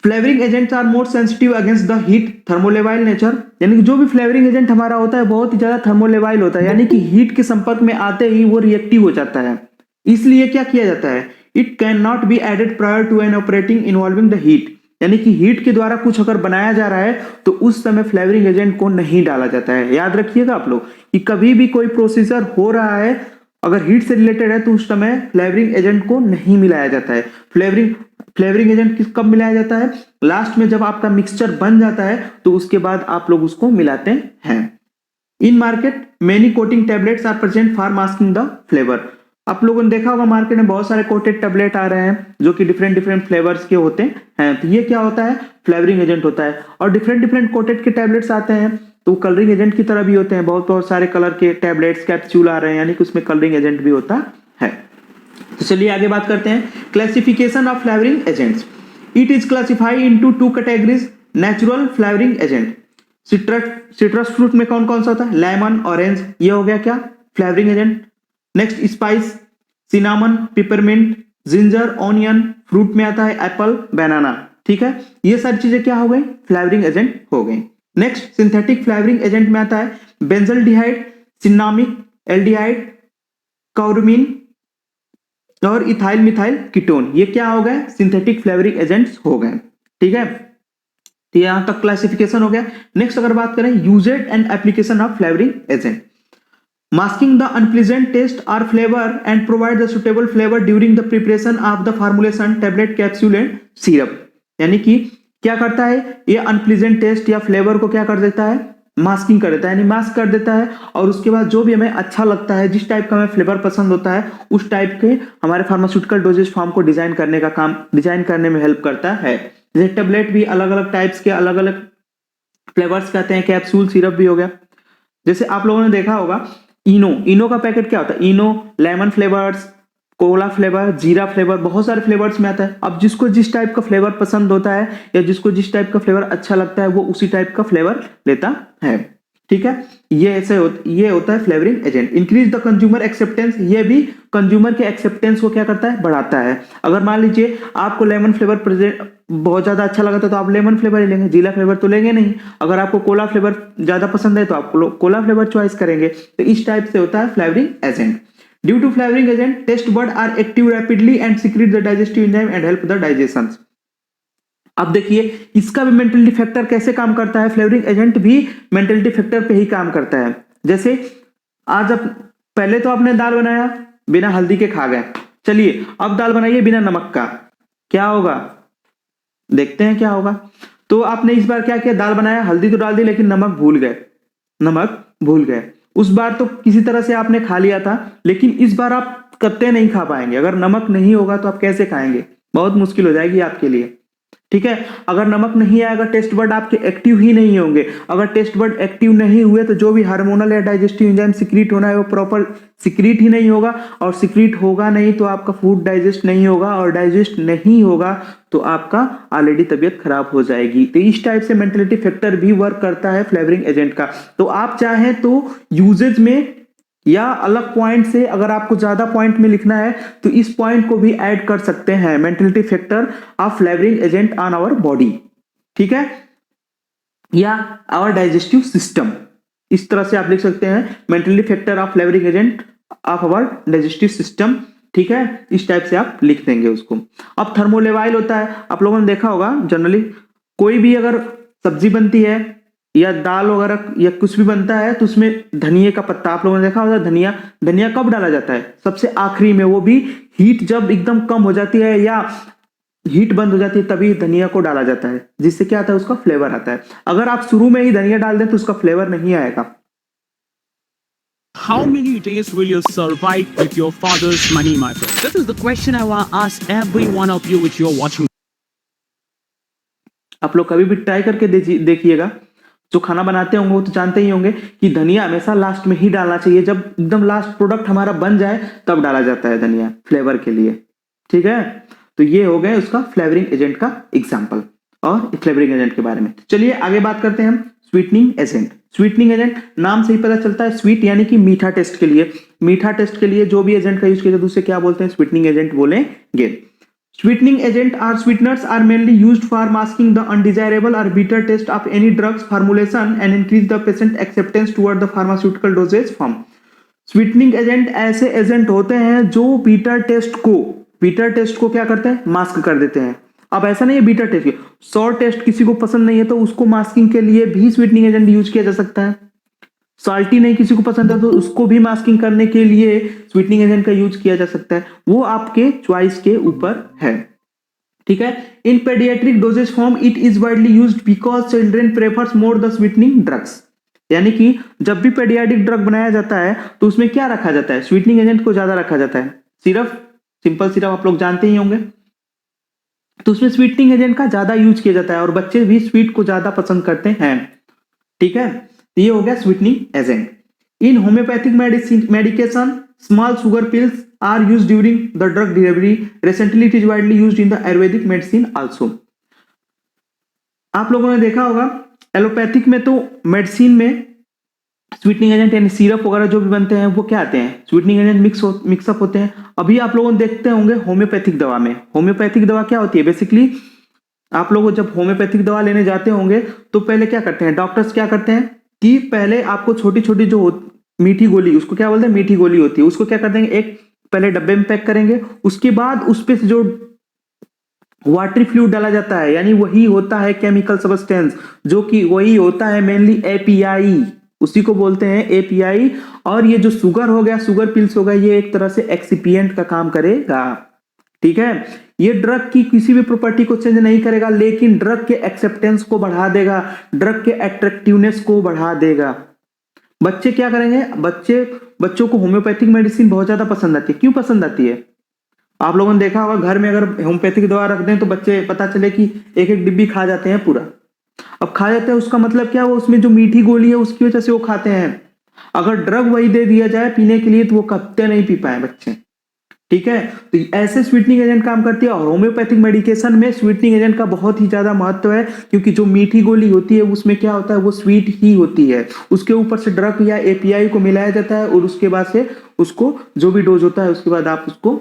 flavouring agents are more sensitive against the heat, thermolabile nature, यानी कि जो भी फ्लेवरिंग एजेंट हमारा होता है बहुत ही ज्यादा थर्मोलेवाइल होता है, यानी कि हीट के संपर्क में आते ही वो रिएक्टिव हो जाता है। इसलिए क्या किया जाता है, it can not be added prior to an operating involving the heat, यानी कि हीट के द्वारा कुछ अगर बनाया जा रहा है तो उस समय फ्लेवरिंग एजेंट को नहीं डाला जाता है। याद रखिएगा आप लोग कि कभी भी कोई प्रोसीजर हो रहा है अगर हीट से रिलेटेड है तो उस समय फ्लेवरिंग एजेंट को नहीं मिलाया जाता है। फ्लेवरिंग एजेंट कब मिलाया जाता है, लास्ट में जब आपका मिक्सचर बन जाता है तो उसके बाद आप लोग उसको मिलाते हैं। In market many coating tablets are present for masking the flavour. आप लोगों ने देखा होगा मार्केट में बहुत सारे कोटेड टैबलेट आ रहे हैं जो कि डिफरेंट फ्लेवर्स के होते हैं। तो ये क्या होता है, फ्लेवरिंग एजेंट होता है। और डिफरेंट कोटेड के टैबलेट्स आते हैं तो कलरिंग एजेंट की तरह भी होते हैं। बहुत सारे कलर के टैबलेट्स, कैप्सूल आ रहे हैं, यानी कि उसमें कलरिंग एजेंट भी होता है। तो चलिए आगे बात करते हैं classification of flavouring agents. It is classified into 2 categories, natural flavouring agent. Citrus fruit में कौन कौन सा होता है, लेमन, ऑरेंज, ये हो गया क्या flavouring agent. Next spice, cinnamon, peppermint, ginger, onion. Fruit में आता है एप्पल, बनाना। ठीक है, ये सारी चीजें क्या हो गई, फ्लेवरिंग एजेंट हो गई। नेक्स्ट सिंथेटिक फ्लेवरिंग एजेंट में आता है बेंजल्डिहाइड, सिन्नामिक, एल्डिहाइड, कौरमीन और इथाइल मिथाइल कीटोन। ये क्या हो गए, सिंथेटिक फ्लेवरिंग एजेंट्स हो गए। ठीक है, तो यहां तक क्लासिफिकेशन हो गया। नेक्स्ट अगर बात करें usages and application of flavouring agent. Masking the unpleasant taste or flavor and provide the suitable flavor during the preparation of the formulation, tablet, capsule and syrup। यानी कि क्या करता है ये अनप्लीजेंट टेस्ट या फ्लेवर को क्या कर देता है, मास्किंग कर देता है, यानी मास्क कर देता है। और उसके बाद जो भी हमें अच्छा लगता है, जिस टाइप का हमें फ्लेवर पसंद होता है, उस टाइप के हमारे फार्मास्यूटिकल डोजेज फॉर्म को डिजाइन करने में हेल्प करता है। जैसे टेबलेट भी अलग अलग टाइप्स के अलग अलग फ्लेवर्स कहते हैं, कैप्सूल, सिरप भी हो गया। जैसे आप लोगों ने देखा होगा इनो का पैकेट क्या होता है? इनो लेमन फ्लेवर्स, कोला फ्लेवर, जीरा फ्लेवर, बहुत सारे फ्लेवर्स में आता है। अब जिसको जिस टाइप का फ्लेवर पसंद होता है या जिसको जिस टाइप का फ्लेवर अच्छा लगता है वो उसी टाइप का फ्लेवर लेता है। ठीक है, ये होता है flavouring agent. Increase the consumer acceptance, ये भी कंज्यूमर के एक्सेप्टेंस को क्या करता है? बढ़ाता है। अगर मान लीजिए आपको लेमन फ्लेवर प्रेजेंट बहुत ज्यादा अच्छा लगा था तो आप लेमन फ्लेवर ही लेंगे, जीरा फ्लेवर तो लेंगे नहीं। अगर आपको कोला फ्लेवर ज्यादा पसंद है तो आप कोला फ्लेवर चॉइस करेंगे। तो इस टाइप से होता है flavouring agent. Due to flavouring agent taste bud are active rapidly and secrete the digestive enzyme and help the digestion. अब देखिए इसका भी मेंटलिटी फैक्टर कैसे काम करता है। फ्लेवरिंग एजेंट भी मेंटलिटी फैक्टर पे ही काम करता है। जैसे आज आप पहले तो आपने दाल बनाया बिना हल्दी के खा गए, चलिए अब दाल बनाइए बिना नमक का, क्या होगा? देखते हैं क्या होगा। तो आपने इस बार क्या किया, दाल बनाया, हल्दी तो डाल दी लेकिन नमक भूल गए। उस बार तो किसी तरह से आपने खा लिया था, लेकिन इस बार आप कत्ते नहीं खा पाएंगे। अगर नमक नहीं होगा तो आप कैसे खाएंगे? बहुत मुश्किल हो जाएगी आपके लिए। ठीक है, अगर नमक नहीं आएगा टेस्ट बड आपके एक्टिव ही नहीं होंगे। अगर टेस्ट बड एक्टिव नहीं हुए तो जो भी हार्मोनल या डाइजेस्टिव एंजाइम सीक्रेट होना है वो प्रॉपर सीक्रेट ही नहीं होगा, और सीक्रेट होगा नहीं तो आपका फूड डाइजेस्ट नहीं होगा, और डाइजेस्ट नहीं होगा तो आपका ऑलरेडी तबीयत खराब हो जाएगी। तो इस टाइप से मेंटलिटी फैक्टर भी वर्क करता है फ्लेवरिंग एजेंट का। तो आप चाहें तो यूजेज में या अलग पॉइंट से अगर आपको ज्यादा पॉइंट में लिखना है तो इस पॉइंट को भी ऐड कर सकते हैं, mentality factor of flavouring agent on our body. ठीक है, या आवर डाइजेस्टिव सिस्टम, इस तरह से आप लिख सकते हैं mentality factor of flavouring agent of our digestive system. ठीक है, इस टाइप से आप लिख देंगे उसको। अब थर्मोलेवाइल होता है, आप लोगों ने देखा होगा जनरली कोई भी अगर सब्जी बनती है या दाल वगैरह या कुछ भी बनता है तो उसमें धनिया का पत्ता, आप लोगों ने देखा होगा धनिया कब डाला जाता है? सबसे आखिरी में, वो भी हीट जब एकदम कम हो जाती है या हीट बंद हो जाती है तभी धनिया को डाला जाता है, जिससे क्या आता है? उसका फ्लेवर आता है। अगर आप शुरू में ही धनिया डाल दें तो उसका फ्लेवर नहीं आएगा। How many days will you survive with your father's money, my friend? This is the question I want to ask every one of you which you're watching. आप लोग कभी भी ट्राई करके देखिएगा, जो खाना बनाते होंगे वो तो जानते ही होंगे कि धनिया हमेशा लास्ट में ही डालना चाहिए। जब एकदम लास्ट प्रोडक्ट हमारा बन जाए तब डाला जाता है धनिया फ्लेवर के लिए। ठीक है, तो ये हो गए उसका फ्लेवरिंग एजेंट का एग्जांपल और फ्लेवरिंग एजेंट के बारे में। चलिए आगे बात करते हैं हम स्वीटनिंग एजेंट। स्वीटनिंग एजेंट नाम से ही पता चलता है, स्वीट यानी कि मीठा टेस्ट के लिए। मीठा टेस्ट के लिए जो भी एजेंट का यूज किया जाए उसे क्या बोलते हैं? स्वीटनिंग एजेंट बोलेंगे। Sweetening agent or sweeteners are mainly used for masking the undesirable or bitter taste of any drugs formulation and increase the patient acceptance toward the pharmaceutical dosage form. Sweetening agent ऐसे agent होते हैं जो beater test को क्या करते हैं? Mask कर देते हैं। अब ऐसा नहीं है बीटर टेस्ट के, सॉर टेस्ट किसी को पसंद नहीं है तो उसको मास्किंग के लिए भी स्वीटनिंग एजेंट यूज किया जा सकता है। साल्टी नहीं किसी को पसंद है तो उसको भी मास्किंग करने के लिए स्वीटनिंग एजेंट का यूज किया जा सकता है, वो आपके चॉइस के ऊपर है। ठीक है, in paediatric dosages form it is widely used because children prefers more the sweetening drugs. यानी कि जब भी पेडियाट्रिक ड्रग बनाया जाता है तो उसमें क्या रखा जाता है? स्वीटनिंग एजेंट को ज्यादा रखा जाता है। सिर्फ सिंपल सिरप आप लोग जानते ही होंगे, तो उसमें स्वीटनिंग एजेंट का ज्यादा यूज किया जाता है और बच्चे भी स्वीट को ज्यादा पसंद करते हैं। ठीक है, ये हो गया sweetening agent. In homeopathic medication small sugar pills are used during the drug delivery. Recently it is widely used in the Ayurvedic medicine also. आप लोगों ने देखा होगा एलोपैथिक में तो मेडिसिन में स्वीटनिंग एजेंट यानी सिरप वगैरह जो भी बनते हैं वो क्या आते हैं? स्वीटनिंग एजेंट मिक्सअप होते हैं। अभी आप लोगों ने देखते होंगे होम्योपैथिक दवा में, होम्योपैथिक दवा क्या होती है? बेसिकली आप लोग जब होम्योपैथिक दवा लेने जाते होंगे तो पहले क्या करते हैं डॉक्टर्स? क्या करते हैं कि पहले आपको छोटी छोटी जो मीठी गोली, उसको क्या बोलते हैं? मीठी गोली होती है, उसको क्या कर देंगे? एक पहले डब्बे में पैक करेंगे, उसके बाद उस पे जो वाटरी फ्लूइड डाला जाता है, यानी वही होता है केमिकल सब्सटेंस, जो कि वही होता है मेनली एपीआई, उसी को बोलते हैं एपीआई। और ये जो शुगर हो गया, शुगर पिल्स हो गया, ये एक तरह से एक्सिपिएंट का काम करेगा। ठीक है, ये ड्रग की किसी भी प्रॉपर्टी को चेंज नहीं करेगा, लेकिन ड्रग के एक्सेप्टेंस को बढ़ा देगा, ड्रग के अट्रैक्टिवनेस को बढ़ा देगा। बच्चे क्या करेंगे? बच्चों को होम्योपैथिक मेडिसिन बहुत ज्यादा पसंद आती है। क्यों पसंद आती है? आप लोगों ने देखा होगा घर में अगर होम्योपैथिक दवा रख दें तो बच्चे पता चले कि एक एक डिब्बी खा जाते हैं पूरा। अब खा जाते हैं उसका मतलब क्या? वो उसमें जो मीठी गोली है उसकी वजह से वो खाते हैं। अगर ड्रग वही दे दिया जाए पीने के लिए तो वो कभी नहीं पी पाए बच्चे। ठीक है, तो ऐसे स्वीटनिंग एजेंट काम करती है। और होम्योपैथिक मेडिकेशन में स्वीटनिंग एजेंट का बहुत ही ज्यादा महत्व है, क्योंकि जो मीठी गोली होती है उसमें क्या होता है, वो स्वीट ही होती है। उसके ऊपर से ड्रग या एपीआई को मिलाया जाता है और उसके बाद से उसको जो भी डोज होता है उसके बाद आप उसको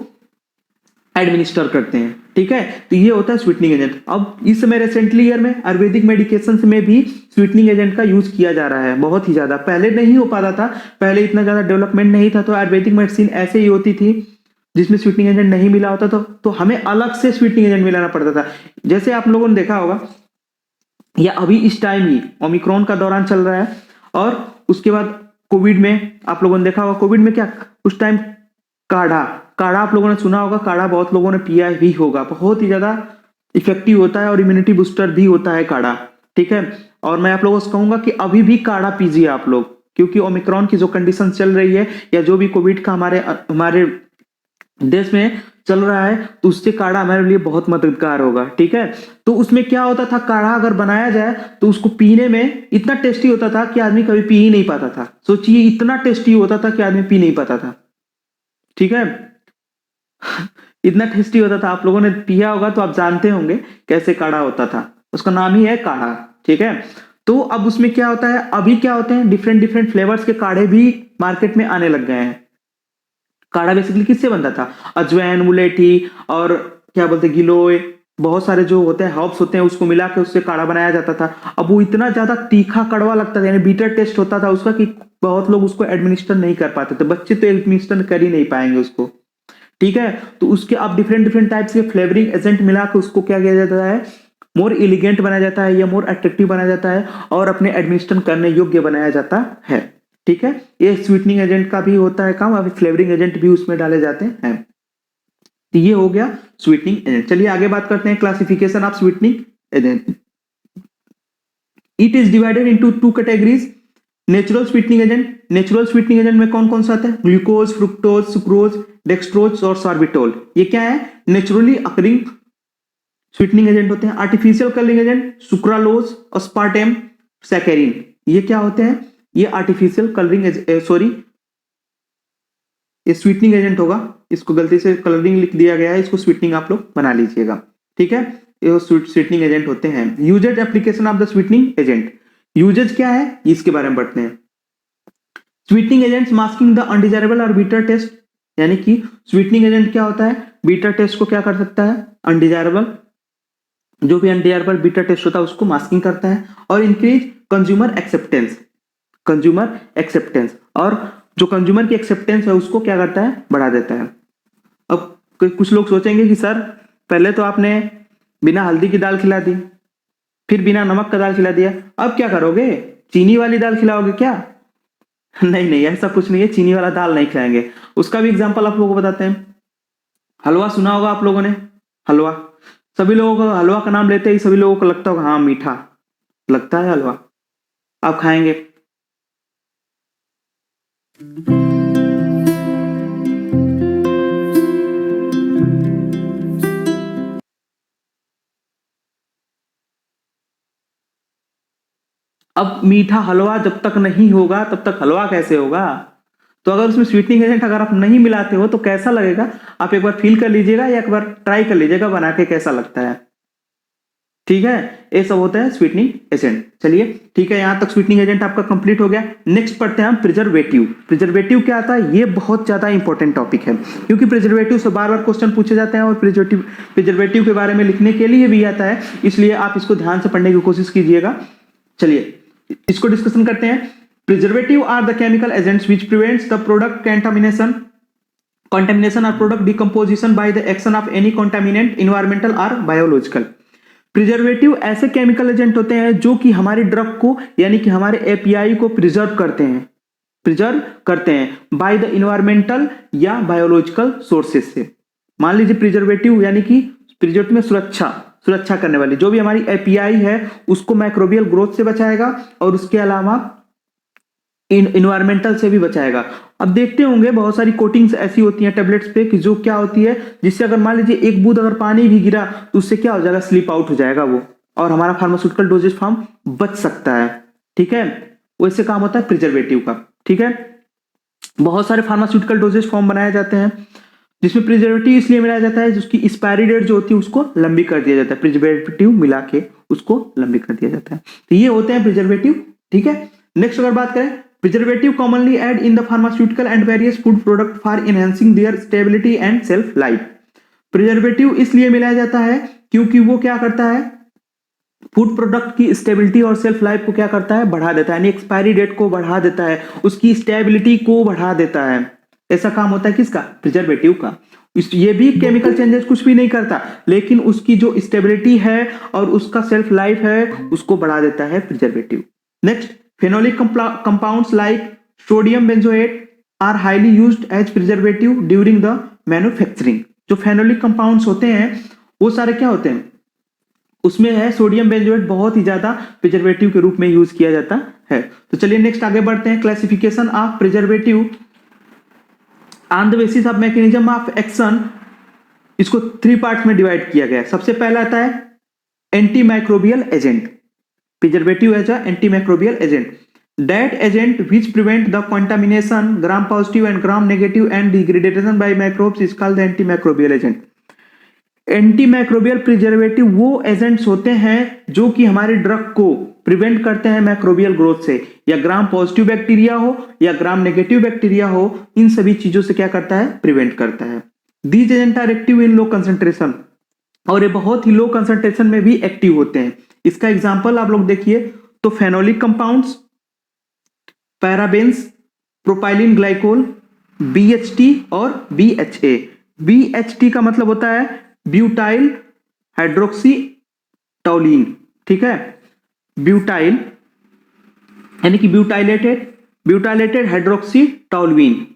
एडमिनिस्टर करते हैं। ठीक है, तो ये होता है स्वीटनिंग एजेंट। अब इस समय रिसेंटली ईयर में आयुर्वेदिक मेडिकेशन में भी स्वीटनिंग एजेंट का यूज किया जा रहा है बहुत ही ज्यादा। पहले नहीं हो पाता था, पहले इतना ज्यादा डेवलपमेंट नहीं था, तो आयुर्वेदिक मेडिसिन ऐसे ही होती थी जिसमें स्वीटनिंग एजेंट नहीं मिला होता तो हमें अलग से स्वीटनिंग एजेंट मिलाना पड़ता था। जैसे आप लोगों ने देखा होगा, या अभी इस टाइम ही ओमिक्रॉन का दौरान चल रहा है, और उसके बाद कोविड में आप लोगों ने देखा होगा, कोविड में क्या उस टाइम काढ़ा काढ़ा आप लोगों ने सुना होगा, काढ़ा बहुत लोगों ने पिया भी होगा, बहुत ही ज्यादा इफेक्टिव होता है और इम्यूनिटी बूस्टर भी होता है काढ़ा। ठीक है, और मैं आप लोगों से कहूंगा कि अभी भी काढ़ा पीजिए आप लोग, क्योंकि ओमिक्रॉन की जो कंडीशन चल रही है या जो भी कोविड का हमारे देश में चल रहा है, तो उससे काढ़ा हमारे लिए बहुत मददगार होगा। ठीक है, तो उसमें क्या होता था, काढ़ा अगर बनाया जाए तो उसको पीने में इतना टेस्टी होता था कि आदमी कभी पी ही नहीं पाता था। सोचिए, इतना टेस्टी होता था कि आदमी पी नहीं पाता था। ठीक है, इतना टेस्टी होता था, आप लोगों ने पिया होगा तो आप जानते होंगे कैसे काढ़ा होता था, उसका नाम ही है काढ़ा। ठीक है, तो अब उसमें क्या होता है, अभी क्या होते हैं, डिफरेंट डिफरेंट फ्लेवर्स के काढ़े भी मार्केट में आने लग गए हैं। काढ़ा बेसिकली किससे बनता था, अजवाइन, मुलेठी और क्या बोलते हैं, गिलोय, बहुत सारे जो होते हैं हर्ब्स होते हैं उसको मिला के उससे काढ़ा बनाया जाता था। अब वो इतना ज्यादा तीखा कड़वा लगता था, यानी बीटर टेस्ट होता था उसका, कि बहुत लोग उसको एडमिनिस्टर नहीं कर पाते थे। बच्चे तो एडमिनिस्टर कर ही नहीं पाएंगे उसको। ठीक है, तो उसके अब डिफरेंट डिफरेंट टाइप्स के फ्लेवरिंग एजेंट मिला के उसको क्या किया जाता है, मोर एलिगेंट बनाया जाता है या मोर अट्रैक्टिव बनाया जाता है और अपने एडमिनिस्टर करने योग्य बनाया जाता है। ठीक है, ये स्वीटनिंग एजेंट का भी होता है काम, अभी फ्लेवरिंग एजेंट भी उसमें डाले जाते हैं। तो ये हो गया स्वीटनिंग एजेंट। चलिए आगे बात करते हैं classification of sweetening agent. It is divided into two categories, natural sweetening agent. Natural sweetening agent में कौन कौन सा आता है, ग्लूकोज, फ्रुक्टोज, सुक्रोज, डेक्सट्रोज और सॉर्बिटोल। ये क्या है, नेचुरली अकरिंग स्वीटनिंग एजेंट होते हैं। आर्टिफिशियल कलरिंग एजेंट, सुक्रालोज, अस्पार्टेम, सैकेरिन, ये क्या होते हैं, ये आर्टिफिशियल कलरिंग ये स्वीटनिंग एजेंट होगा। इसको गलती से कलरिंग लिख दिया गया है, इसको स्वीटनिंग आप लोग बना लीजिएगा। ठीक है, ये स्वीटनिंग एजेंट होते हैं। Usages application of the sweetening agent, usages क्या है इसके बारे में पढ़ते हैं। Sweetening agents masking the undesirable और बीटर टेस्ट, यानी कि स्वीटनिंग एजेंट क्या होता है, बीटर टेस्ट को क्या कर सकता है, अनडिजायरेबल, जो भी अनडिजायरेबल बीटर टेस्ट होता है उसको मास्किंग करता है। और increase consumer acceptance, consumer acceptance, और जो कंज्यूमर की एक्सेप्टेंस है उसको क्या करता है, बढ़ा देता है। अब कुछ लोग सोचेंगे कि सर पहले तो आपने बिना हल्दी की दाल खिला दी, फिर बिना नमक का दाल खिला दिया, अब क्या करोगे, चीनी वाली दाल खिलाओगे क्या? नहीं नहीं, ऐसा कुछ नहीं है, चीनी वाला दाल नहीं खिलाएंगे। उसका भी एग्जांपल आप लोगों को बताते हैं। हलवा सुना होगा आप लोगों ने, हलवा, सभी लोगों को हलवा का नाम लेते ही सभी लोगों को लगता होगा हाँ मीठा लगता है हलवा, आप खाएंगे। अब मीठा हलवा जब तक नहीं होगा तब तक हलवा कैसे होगा? तो अगर उसमें स्वीटनिंग एजेंट अगर आप नहीं मिलाते हो तो कैसा लगेगा, आप एक बार फील कर लीजिएगा या एक बार ट्राई कर लीजिएगा बना के कैसा लगता है। ठीक है, ये सब होता है स्वीटनिंग एजेंट। चलिए ठीक है, यहां तक स्वीटनिंग एजेंट आपका कंप्लीट हो गया। नेक्स्ट पढ़ते हैं हम प्रिजर्वेटिव। प्रिजर्वेटिव क्या आता है, ये बहुत ज्यादा इंपॉर्टेंट टॉपिक है, क्योंकि प्रिजर्वेटिव से बार बार क्वेश्चन पूछे जाते हैं और प्रिजर्वेटिव के बारे में लिखने के लिए भी आता है, इसलिए आप इसको ध्यान से पढ़ने की कोशिश कीजिएगा। चलिए इसको डिस्कशन करते हैं। Preservative are the chemical agents which prevents the product contamination or product decomposition by the action of any contaminant, environmental or biological। Preservative ऐसे केमिकल एजेंट होते हैं जो कि हमारे ड्रग को यानी कि हमारे एपीआई को प्रिजर्व करते हैं बाय द इन्वायरमेंटल या बायोलॉजिकल सोर्सेज से। मान लीजिए प्रिजर्वेटिव यानी कि प्रिजर्वेटिव में सुरक्षा करने वाली जो भी हमारी एपीआई है उसको माइक्रोबियल ग्रोथ से बचाएगा और उसके अलावा इन्वायरमेंटल से भी बचाएगा। अब देखते होंगे बहुत सारी कोटिंग्स ऐसी होती हैं टेबलेट्स पे कि जो क्या होती है, जिससे अगर मान लीजिए एक बूंद अगर पानी भी गिरा तो उससे क्या हो जाएगा, स्लिप आउट हो जाएगा वो, और हमारा फार्मास्यूटिकल डोजेज फॉर्म बच सकता है। ठीक है, वैसे काम होता है प्रिजर्वेटिव का। ठीक है। बहुत सारे फार्मास्यूटिकल डोजेज फॉर्म बनाए जाते हैं जिसमें प्रिजर्वेटिव इसलिए मिलाया जाता है जिसकी एक्सपायरी डेट जो होती है उसको लंबी कर दिया जाता है, प्रिजर्वेटिव मिला के उसको लंबी कर दिया जाता है। तो ये होते हैं प्रिजर्वेटिव, ठीक है। नेक्स्ट अगर बात करें, preservative commonly add in the pharmaceutical and various food product for enhancing their stability and self life. Preservative इसलिए मिलाया जाता है क्योंकि वो क्या करता है, फूड प्रोडक्ट की स्टेबिलिटी और सेल्फ लाइफ को क्या करता है, बढ़ा देता है, यानी एक्सपायरी डेट को बढ़ा देता है, उसकी स्टेबिलिटी को बढ़ा देता है। ऐसा काम होता है किसका, प्रिजर्वेटिव का। ये भी केमिकल चेंजेस कुछ भी नहीं करता, लेकिन उसकी जो स्टेबिलिटी है और उसका सेल्फ लाइफ है उसको बढ़ा देता है preservative. Next, phenolic compounds like sodium benzoate are highly used as preservative during the manufacturing. जो फेनोलिक कंपाउंड्स होते हैं वो सारे क्या होते हैं, उसमें है सोडियम बेंजोएट बहुत ही ज्यादा प्रिजर्वेटिव के रूप में यूज किया जाता है। तो चलिए नेक्स्ट आगे बढ़ते हैं। Classification of preservative on the basis of mechanism of action, इसको 3 पार्ट में डिवाइड किया गया है। सबसे पहला आता है antimicrobial agent. Preservative as a antimicrobial agent, that agent which prevent the contamination gram positive and gram negative and degradation by microbes is called the antimicrobial agent। Antimicrobial preservative वो agents होते हैं जो कि हमारे drug को prevent करते हैं microbial growth से, या ग्राम पॉजिटिव बैक्टीरिया हो या ग्राम नेगेटिव बैक्टीरिया हो, इन सभी चीजों से क्या करता है, प्रिवेंट करता है। These agent are active in low concentration, और ये बहुत ही लो कंसंट्रेशन में भी एक्टिव होते हैं। इसका एग्जाम्पल आप लोग देखिए तो phenolic compounds, parabens, propylene glycol, BHT और BHA। BHT का मतलब होता है ब्यूटाइल हाइड्रोक्सी टॉलिन, ठीक है। ब्यूटाइल यानी कि ब्यूटाइलेटेड हाइड्रोक्सी टॉलविन,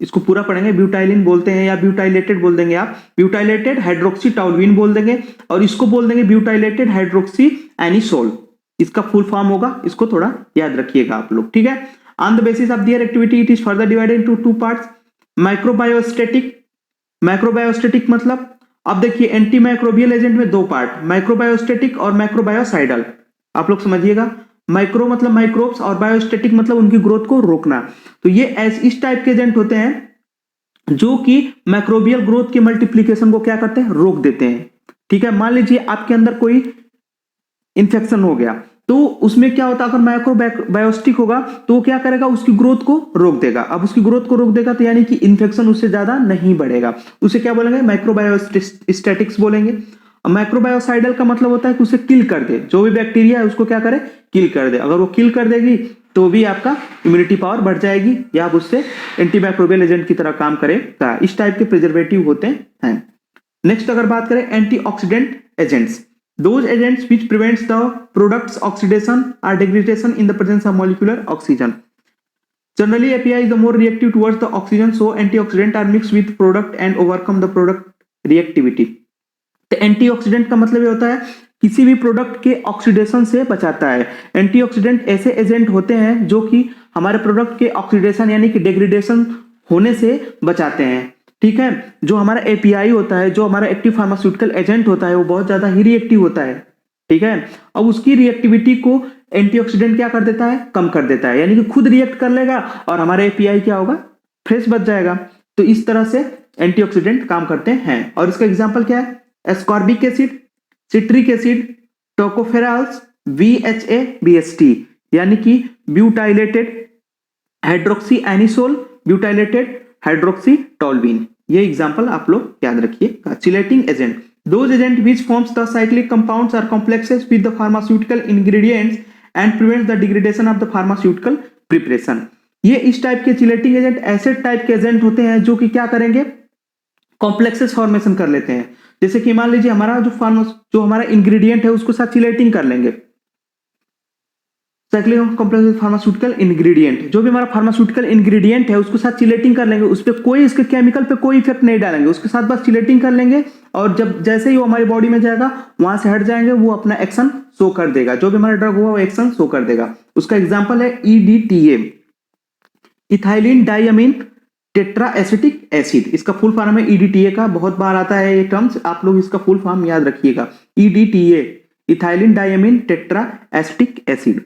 इसको पूरा पढ़ेंगे, ब्यूटाइलिन बोलते हैं या ब्यूटाइलेटेड बोल देंगे आप, ब्यूटाइलेटेड हाइड्रोक्सी टॉलविन बोल देंगे, और इसको बोल देंगे ब्यूटाइलेटेड हाइड्रोक्सी एनिसोल। इसका फुल फॉर्म होगा, इसको थोड़ा याद रखिएगा आप लोग, ठीक है। On the basis of their activity it is further divided into 2 parts. Microbiostatic मतलब, अब देखिए एंटी माइक्रोबियल एजेंट में 2 पार्ट, माइक्रोबायोस्टेटिक और माइक्रोबायोसाइडल। आप लोग समझिएगा, माइक्रो मतलब माइक्रोब्स और बायोस्टेटिक मतलब उनकी ग्रोथ को रोकना। तो ये इस टाइप के एजेंट होते हैं जो कि माइक्रोबियल ग्रोथ के मल्टीप्लीकेशन को क्या करते हैं, रोक देते हैं, ठीक है। मान लीजिए आपके अंदर कोई इंफेक्शन हो गया तो उसमें क्या होता है, अगर माइक्रोबायोस्टिक होगा तो वो क्या करेगा, उसकी ग्रोथ को रोक देगा। अब उसकी ग्रोथ को रोक देगा तो यानी कि इन्फेक्शन उससे ज्यादा नहीं बढ़ेगा, उसे क्या बोलेंगे, माइक्रोबायोस्टेटिक्स बोलेंगे। माइक्रोबायोसाइडल का मतलब होता है कि उसे किल कर दे, जो भी बैक्टीरिया है उसको क्या करे, किल कर दे। अगर वो किल कर देगी तो भी आपका इम्यूनिटी पावर बढ़ जाएगी या आप उससे एंटीमाइक्रोबियल एजेंट की तरह काम करेगा। इस टाइप के प्रिजर्वेटिव होते हैं। नेक्स्ट अगर बात करें antioxidant agents, those agents which prevents the product's oxidation or degradation in the presence of molecular oxygen. Generally API is the more reactive towards the oxygen, so antioxidant are mixed with product and overcome the product reactivity। तो antioxidant का मतलब ये होता है किसी भी product के oxidation से बचाता है। एंटीऑक्सीडेंट ऐसे एजेंट होते हैं जो कि हमारे प्रोडक्ट के ऑक्सीडेशन यानी कि डिग्रेडेशन होने से बचाते हैं, ठीक है। जो हमारा एपीआई होता है, जो हमारा एक्टिव फार्मास्यूटिकल एजेंट होता है, वो बहुत ज्यादा ही रिएक्टिव होता है, ठीक है। अब उसकी रिएक्टिविटी को एंटीऑक्सीडेंट क्या कर देता है, कम कर देता है, यानी कि खुद रिएक्ट कर लेगा और हमारा एपीआई क्या होगा, फ्रेश बच जाएगा। तो इस तरह से एंटीऑक्सीडेंट काम करते हैं। और इसका एग्जाम्पल क्या है, ascorbic acid, citric acid, tocopherols, VHA BST, यानी कि butylated hydroxy anisole, butylated hydroxy toluene. ये एग्जांपल आप लोग याद रखिए। Chelating agent, those agent which forms the cyclic compounds or complexes with the pharmaceutical ingredients and prevents the degradation of the pharmaceutical preparation। ये इस type के chelating agent ऐसे type के एजेंट होते हैं जो कि क्या करेंगे, कॉम्प्लेक्सेस फॉर्मेशन कर लेते हैं। जैसे कि मान लीजिए हमारा जो हमारा इंग्रेडिएंट है उसको साथ चिलेटिंग कर लेंगे, साइक्लिक कॉम्प्लेक्स फार्मास्यूटिकल इंग्रेडिएंट, जो भी हमारा फार्मास्यूटिकल इंग्रेडिएंट है उसको साथ चिलेटिंग कर लेंगे, उस पर कोई इसके केमिकल पे कोई इफेक्ट नहीं डालेंगे, उसके साथ बस चिलेटिंग कर लेंगे और जब जैसे ही वो हमारी बॉडी में जाएगा वहां से हट जाएंगे, वो अपना एक्शन शो कर देगा, जो भी हमारा ड्रग हुआ वो एक्शन शो कर देगा। उसका एग्जाम्पल है EDTA, ethylene diamine tetra acetic acid. इसका फुल फॉर्म है EDTA का, बहुत बार आता है ये टर्म्स, आप लोग इसका फुल फॉर्म याद रखिएगा, EDTA, ethylene diamine tetra acetic acid.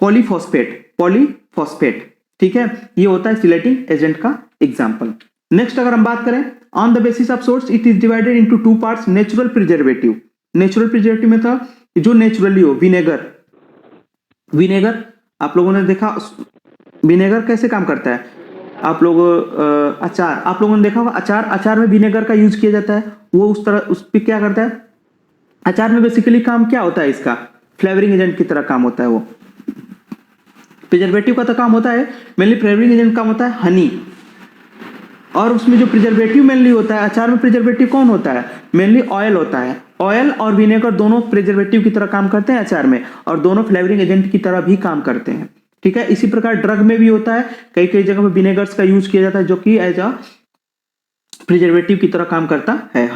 Polyphosphate, ठीक है, ये होता है सिलेटिंग एजेंट का एग्जाम्पल। नेक्स्ट अगर हम बात करें, on the basis of source it is divided into two parts, natural preservative. Natural preservative में था जो नेचुरली हो, विनेगर आप लोगों ने देखा, विनेगर कैसे काम करता है, आप लोग अचार, आप लोगों ने देखा होगा अचार में विनेगर का यूज किया जाता है, वो उस पर क्या करता है, अचार में बेसिकली काम क्या होता है इसका, फ्लेवरिंग एजेंट की तरह काम होता है। वो प्रिजर्वेटिव का तो काम होता है मेनली, फ्लेवरिंग एजेंट काम होता है हनी, और उसमें जो प्रिजर्वेटिव मेनली होता है, अचार में प्रिजर्वेटिव कौन होता है, मेनली ऑयल होता है। ऑयल और विनेगर दोनों प्रिजर्वेटिव की तरह काम करते हैं अचार में, और दोनों फ्लेवरिंग एजेंट की तरह भी काम करते हैं, ठीक है। इसी प्रकार ड्रग में भी होता है, कई कई जगह पर विनेगर्स का यूज किया जाता है जो कि एज अ प्रिजर्वेटिव की तरह काम करता है।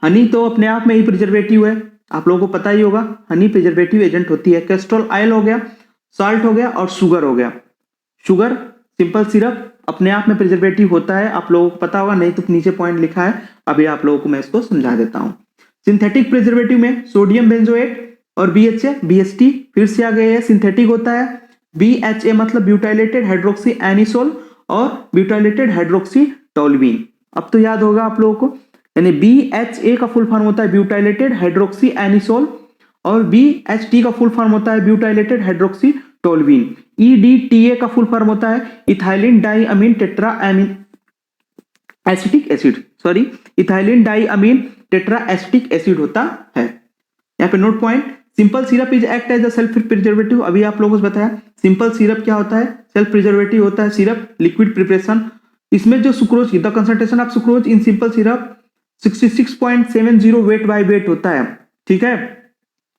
हनी तो अपने आप में ही प्रिजर्वेटिव है, आप लोगों को पता ही होगा, हनी प्रिजर्वेटिव एजेंट होती है। कैस्ट्रोल ऑयल हो गया, सॉल्ट हो गया, और शुगर हो गया। शुगर, सिंपल सिरप अपने आप में प्रिजर्वेटिव होता है, आप लोगों को पता होगा, नहीं तो नीचे पॉइंट लिखा है, अभी आप लोगों को मैं इसको समझा देता हूं। सिंथेटिक प्रिजर्वेटिव में सोडियम बेंजोएट और BHA, BHT फिर से आ गए हैं, सिंथेटिक होता है। BHA मतलब ब्यूटाइलेटेड हाइड्रोक्सी एनिसोल और ब्यूटाइलेटेड हाइड्रोक्सी टोल्यूइन। अब तो याद होगा आप लोगों को, यानी BHA का फुल फॉर्म होता है ब्यूटाइलेटेड हाइड्रोक्सी एनिसोल, और BHT का फुल फॉर्म होता है ब्यूटाइलेटेड हाइड्रोक्सी टोल्यूइन। EDTA का फुल फॉर्म होता है ethylene diamine tetraamine acetic acid, ethylene diamine tetra acetic acid होता है। यहाँ पे note point, simple syrup is act as a self preservative. अभी आप लोगों को बताया सिंपल सिरप क्या होता है, सेल्फ प्रिजर्वेटिव होता है सिरप, लिक्विड प्रिपरेशन। इसमें जो सुक्रोज की the concentration of sucrose in simple syrup 66.70 weight by weight होता है, ठीक है।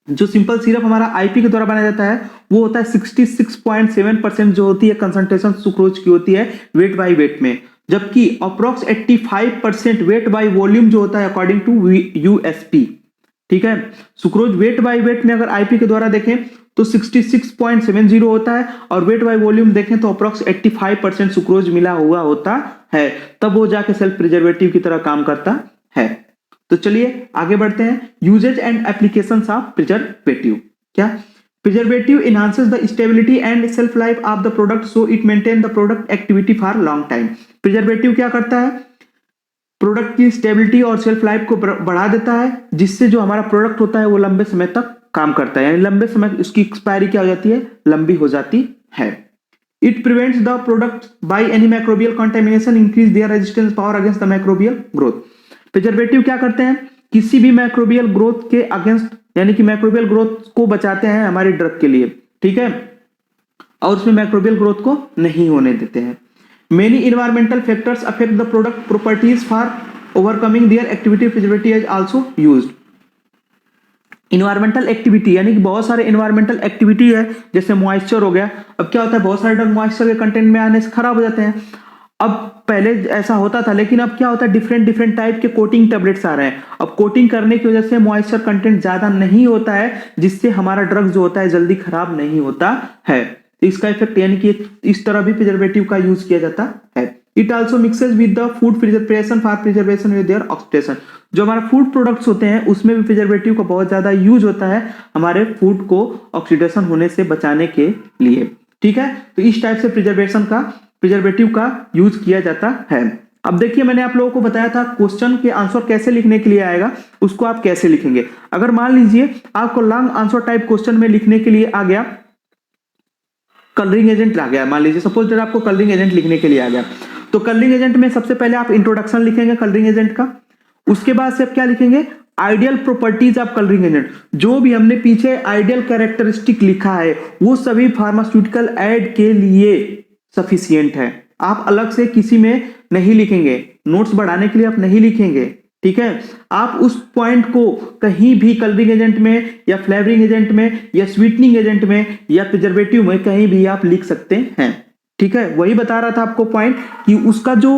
जो सिंपल सिरप हमारा IP के द्वारा बनाया जाता है वो होता है 66.7% जो होती है कंसंट्रेशन सुक्रोज की होती है वेट बाय वेट में, जबकि अप्रोक्स 85% वेट बाय वॉल्यूम जो होता है अकॉर्डिंग टू USP, ठीक है। सुक्रोज वेट बाय वेट में अगर IP के द्वारा देखें तो 66.70 होता है, और वेट बाय वॉल्यूम देखें तो अप्रोक्स 85% सुक्रोज मिला हुआ होता है, तब वो जाके सेल्फ प्रिजर्वेटिव की तरह काम करता है। तो चलिए आगे बढ़ते हैं, usages and applications of preservative. क्या, preservative enhances the stability and self life of the product so it maintain the product activity for long time. Preservative क्या करता है, प्रोडक्ट की स्टेबिलिटी और सेल्फ लाइफ को बढ़ा देता है, जिससे जो हमारा प्रोडक्ट होता है वो लंबे समय तक काम करता है, यानी लंबे समय उसकी एक्सपायरी क्या हो जाती है, लंबी हो जाती है। It prevents the product by any microbial contamination, increase their resistance power against the microbial growth. Preservative क्या करते हैं, किसी भी माइक्रोबियल ग्रोथ के अगेंस्ट, यानी कि माइक्रोबियल ग्रोथ को बचाते हैं हमारी ड्रग के लिए, ठीक है, और उसमें माइक्रोबियल ग्रोथ को नहीं होने देते हैं। Many environmental factors affect the product properties for overcoming there activity, preservative is also used. Environmental activity यानी कि बहुत सारे इन्वायरमेंटल एक्टिविटी है, जैसे मॉइस्चर हो गया। अब क्या होता है, बहुत सारे ड्रग मॉइस्चर के कंटेंट में आने से खराब हो जाते हैं। अब पहले ऐसा होता था, लेकिन अब क्या होता है, डिफरेंट टाइप के कोटिंग टैबलेट्स आ रहे हैं। अब कोटिंग करने की वजह से मॉइस्चर कंटेंट ज्यादा नहीं होता है, जिससे हमारा ड्रग जो होता है जल्दी खराब नहीं होता है। इसका इफेक्ट यानी कि इस तरह भी प्रिजर्वेटिव का यूज किया जाता है। It also mixes with the food preservation for preservation with their oxidation. जो हमारा फूड प्रोडक्ट्स होते हैं उसमें भी प्रिजर्वेटिव का बहुत ज्यादा यूज होता है, हमारे फूड को ऑक्सीडेशन होने से बचाने के लिए, ठीक है। तो इस टाइप से प्रिजर्वेटिव का यूज किया जाता है। अब देखिए, मैंने आप लोगों को बताया था क्वेश्चन के आंसर कैसे लिखने के लिए आएगा, उसको आप कैसे लिखेंगे। अगर मान लीजिए आपको लॉन्ग आंसर टाइप क्वेश्चन में लिखने के लिए आ गया कलरिंग एजेंट आ गया, मान लीजिए सपोज दैट आपको कलरिंग एजेंट लिखने के लिए आ गया, तो कलरिंग एजेंट में सबसे पहले आप इंट्रोडक्शन लिखेंगे कलरिंग एजेंट का। उसके बाद से आप क्या लिखेंगे, ideal properties of colouring agent. जो भी हमने पीछे आइडियल कैरेक्टरिस्टिक लिखा है वो सभी फार्मास्यूटिकल एड के लिए सफिशिएंट है, आप अलग से किसी में नहीं लिखेंगे, नोट्स बढ़ाने के लिए आप नहीं लिखेंगे, ठीक है। आप उस पॉइंट को कहीं भी कलरिंग एजेंट में या फ्लेवरिंग एजेंट में या स्वीटनिंग एजेंट में या प्रिजर्वेटिव में कहीं भी आप लिख सकते हैं, ठीक है। वही बता रहा था आपको पॉइंट कि उसका जो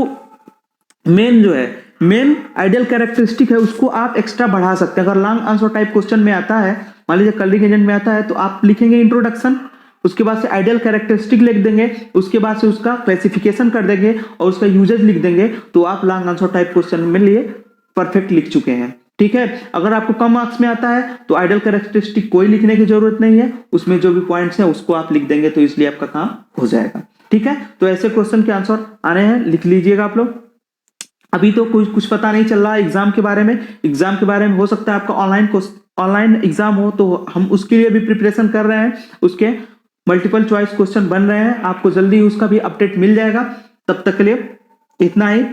मेन आइडियल कैरेक्टरिस्टिक है उसको आप एक्स्ट्रा बढ़ा सकते हैं। अगर लॉन्ग आंसर टाइप क्वेश्चन में आता है, मान लीजिए कलरिंग एजेंट में आता है, तो आप लिखेंगे इंट्रोडक्शन, उसके बाद से आइडियल कैरेक्टरिस्टिक लिख देंगे, उसके बाद से उसका क्लासिफिकेशन कर देंगे और उसका यूजेज लिख देंगे, तो आप लॉन्ग आंसर टाइप क्वेश्चन में लिए परफेक्ट लिख चुके हैं, ठीक है। अगर आपको कम मार्क्स में आता है तो आइडियल कैरेक्टरिस्टिक कोई लिखने की जरूरत नहीं है, उसमें जो भी पॉइंट्स हैं उसको आप लिख देंगे तो इसलिए आपका काम हो जाएगा। ठीक है, तो ऐसे क्वेश्चन के आंसर आ रहे हैं, लिख लीजिएगा आप लोग। अभी तो कुछ पता नहीं चल रहा एग्जाम के बारे में। एग्जाम के बारे में हो सकता है आपका ऑनलाइन एग्जाम हो, तो हम उसके लिए भी प्रिपरेशन कर रहे हैं, उसके मल्टीपल चॉइस क्वेश्चन बन रहे हैं, आपको जल्दी उसका भी अपडेट मिल जाएगा। तब तक के लिए इतना ही।